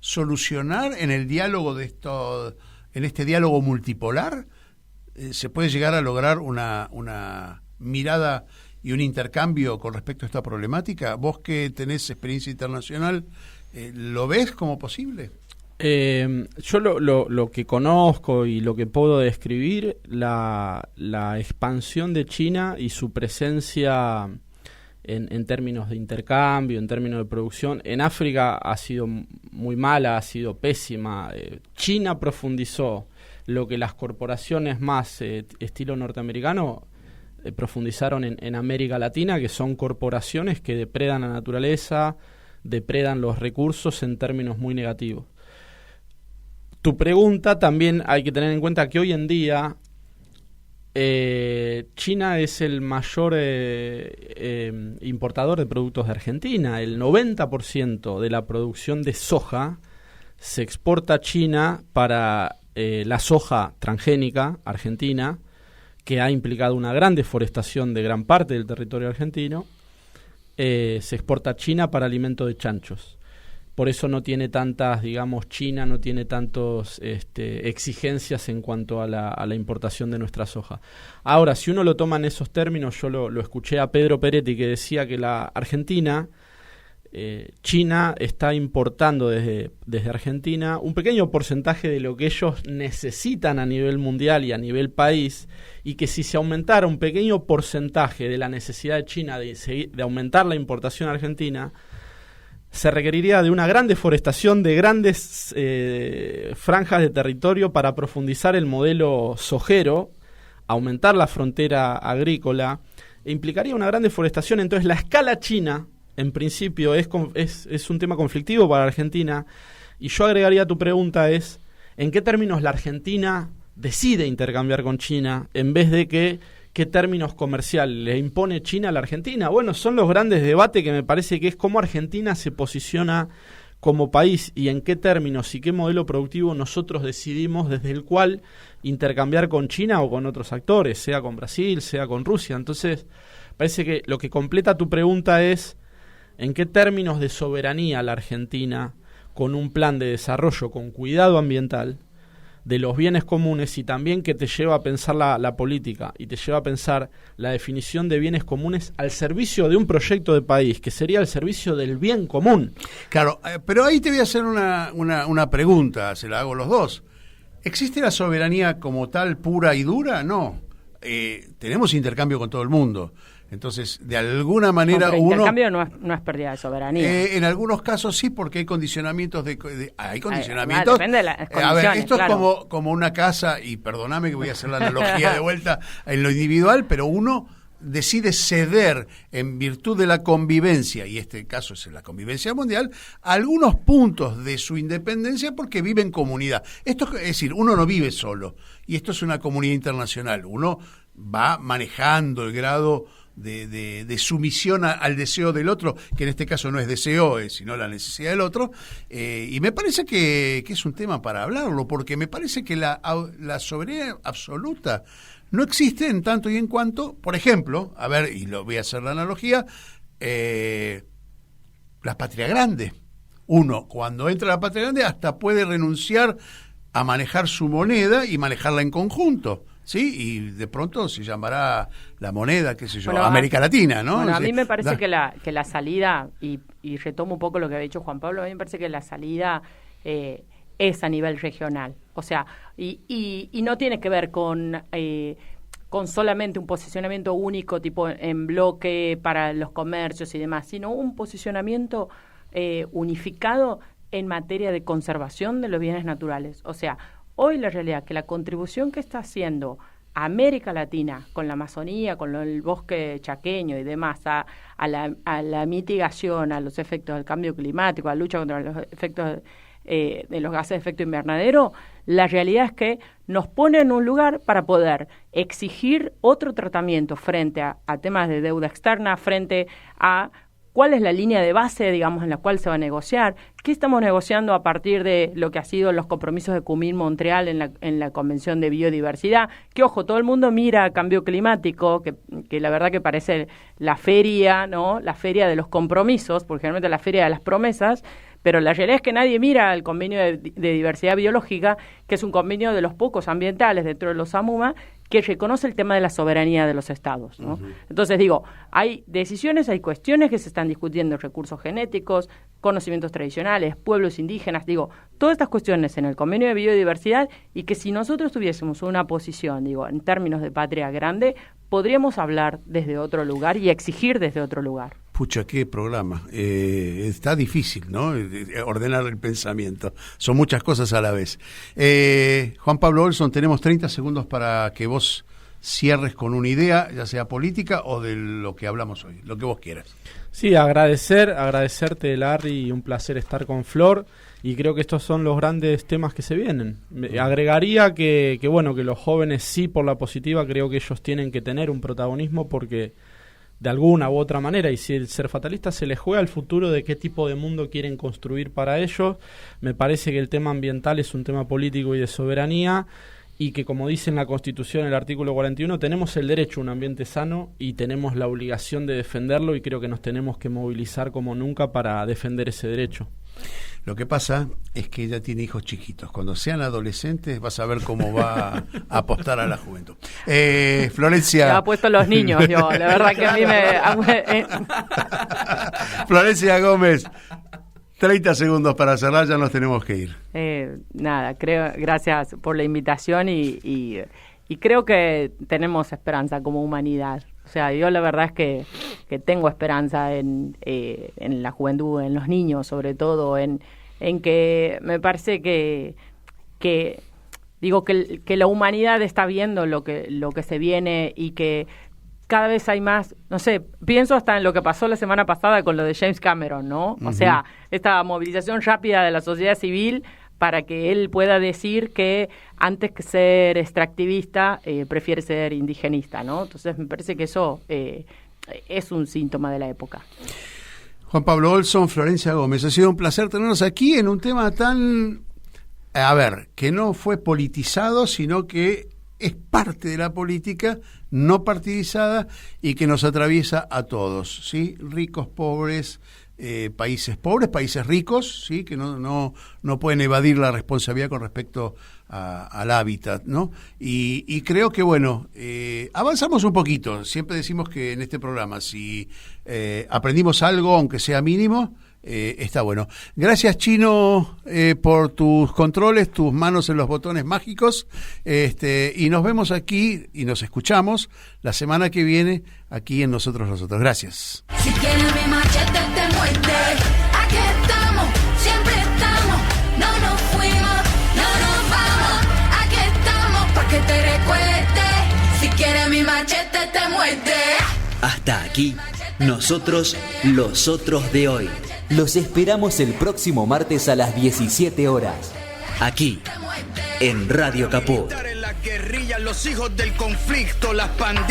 solucionar en el diálogo en este diálogo multipolar? ¿Se puede llegar a lograr una mirada y un intercambio con respecto a esta problemática? Vos que tenés experiencia internacional, ¿lo ves como posible? Yo lo que conozco y lo que puedo describir, la expansión de China y su presencia en términos de intercambio, en términos de producción, en África ha sido muy mala, ha sido pésima. China profundizó lo que las corporaciones más estilo norteamericano profundizaron en América Latina, que son corporaciones que depredan la naturaleza, depredan los recursos en términos muy negativos. Tu pregunta también hay que tener en cuenta que hoy en día China es el mayor importador de productos de Argentina. El 90% de la producción de soja se exporta a China para la soja transgénica argentina, que ha implicado una gran deforestación de gran parte del territorio argentino. Se exporta a China para alimento de chanchos. Por eso no tiene tantas, digamos, China no tiene tantas exigencias en cuanto a la importación de nuestra soja. Ahora, si uno lo toma en esos términos, yo lo escuché a Pedro Peretti, que decía que la Argentina, China está importando desde Argentina un pequeño porcentaje de lo que ellos necesitan a nivel mundial y a nivel país, y que si se aumentara un pequeño porcentaje de la necesidad de China de aumentar la importación argentina, se requeriría de una gran deforestación de grandes franjas de territorio para profundizar el modelo sojero, aumentar la frontera agrícola, e implicaría una gran deforestación. Entonces la escala china, en principio, es un tema conflictivo para Argentina, y yo agregaría a tu pregunta es, ¿en qué términos la Argentina decide intercambiar con China en vez de qué términos comerciales le impone China a la Argentina? Bueno, son los grandes debates que me parece que es cómo Argentina se posiciona como país y en qué términos y qué modelo productivo nosotros decidimos desde el cual intercambiar con China o con otros actores, sea con Brasil, sea con Rusia. Entonces, parece que lo que completa tu pregunta es en qué términos de soberanía la Argentina, con un plan de desarrollo con cuidado ambiental, de los bienes comunes y también que te lleva a pensar la política y te lleva a pensar la definición de bienes comunes al servicio de un proyecto de país, que sería el servicio del bien común. Claro, pero ahí te voy a hacer una pregunta, se la hago los dos. ¿Existe la soberanía como tal, pura y dura? No. Tenemos intercambio con todo el mundo. Entonces, de alguna manera el intercambio no es pérdida de soberanía. En algunos casos sí, porque hay condicionamientos hay condicionamientos. Depende de las condiciones. A ver, esto claro. es como una casa, y perdóname que voy a hacer la analogía de vuelta en lo individual, pero uno decide ceder en virtud de la convivencia, y este caso es la convivencia mundial, algunos puntos de su independencia porque vive en comunidad. Esto es decir, uno no vive solo, y esto es una comunidad internacional. Uno va manejando el grado de sumisión al deseo del otro, que en este caso no es deseo, sino la necesidad del otro, y me parece que es un tema para hablarlo, porque me parece que la soberanía absoluta no existe en tanto y en cuanto, por ejemplo, a ver, y lo voy a hacer la analogía, la patria grande. Uno, cuando entra a la patria grande, hasta puede renunciar a manejar su moneda y manejarla en conjunto. Sí, y de pronto se llamará la moneda, qué sé yo, América Latina, ¿no? Bueno, a mí me parece que la salida, y retomo un poco lo que había dicho Juan Pablo, a mí me parece que la salida es a nivel regional. O sea, y no tiene que ver con solamente un posicionamiento único, tipo en bloque para los comercios y demás, sino un posicionamiento unificado en materia de conservación de los bienes naturales. O sea, hoy la realidad es que la contribución que está haciendo América Latina con la Amazonía, con el bosque chaqueño y demás, a la mitigación, a los efectos del cambio climático, a la lucha contra los efectos de los gases de efecto invernadero, la realidad es que nos pone en un lugar para poder exigir otro tratamiento frente a temas de deuda externa, frente a cuál es la línea de base, digamos, en la cual se va a negociar, qué estamos negociando a partir de lo que ha sido los compromisos de Kunming-Montreal en la Convención de Biodiversidad, que, ojo, todo el mundo mira a cambio climático, que la verdad que parece la feria, ¿no? La feria de los compromisos, porque generalmente la feria de las promesas, pero la realidad es que nadie mira el convenio de diversidad biológica, que es un convenio de los pocos ambientales dentro de los AMUMA, que reconoce el tema de la soberanía de los estados, ¿no? Uh-huh. Entonces, digo, hay decisiones, hay cuestiones que se están discutiendo, recursos genéticos, conocimientos tradicionales, pueblos indígenas, digo, todas estas cuestiones en el convenio de biodiversidad, y que si nosotros tuviésemos una posición, digo, en términos de patria grande, podríamos hablar desde otro lugar y exigir desde otro lugar. Pucha, qué programa. Está difícil, ¿no? Ordenar el pensamiento. Son muchas cosas a la vez. Juan Pablo Olson, tenemos 30 segundos para que vos cierres con una idea, ya sea política o de lo que hablamos hoy, lo que vos quieras. Sí, agradecerte, Larry, un placer estar con Flor, y creo que estos son los grandes temas que se vienen. Agregaría que los jóvenes sí, por la positiva, creo que ellos tienen que tener un protagonismo, porque de alguna u otra manera, y si el ser fatalista se les juega el futuro de qué tipo de mundo quieren construir para ellos, me parece que el tema ambiental es un tema político y de soberanía, y que, como dice en la Constitución, el artículo 41, tenemos el derecho a un ambiente sano y tenemos la obligación de defenderlo, y creo que nos tenemos que movilizar como nunca para defender ese derecho. Lo que pasa es que ella tiene hijos chiquitos. Cuando sean adolescentes vas a ver cómo va a apostar a la juventud. Florencia... Me ha puesto los niños, yo. La verdad que a mí me... Florencia Gómez, 30 segundos para cerrar, ya nos tenemos que ir. Gracias por la invitación y creo que tenemos esperanza como humanidad. O sea, yo la verdad es que tengo esperanza en la juventud, en los niños, sobre todo, en que me parece que la humanidad está viendo lo que se viene, y que cada vez hay más, no sé, pienso hasta en lo que pasó la semana pasada con lo de James Cameron, ¿no? Uh-huh. O sea, esta movilización rápida de la sociedad civil para que él pueda decir que antes que ser extractivista prefiere ser indigenista, ¿no? Entonces me parece que eso es un síntoma de la época. Juan Pablo Olson, Florencia Gómez, ha sido un placer tenernos aquí en un tema tan, que no fue politizado, sino que es parte de la política no partidizada y que nos atraviesa a todos, ¿sí? Ricos, pobres, países pobres, países ricos, ¿sí? Que no pueden evadir la responsabilidad con respecto al hábitat, ¿no? Y creo que, bueno, avanzamos un poquito. Siempre decimos que en este programa, si aprendimos algo, aunque sea mínimo, está bueno. Gracias, Chino, por tus controles, tus manos en los botones mágicos, y nos vemos aquí y nos escuchamos la semana que viene aquí en Nosotros los Otros. Gracias. Si quieres mi machete te muerde, aquí estamos, siempre estamos, no nos fuimos, no nos vamos, aquí estamos pa' que te recuerde, si quieres mi machete te muerde. Hasta aquí, Nosotros los Otros de hoy. Los esperamos el próximo martes a las 17 horas. Aquí, en Radio Caput. Las guerrillas, los hijos del conflicto, las pandillas.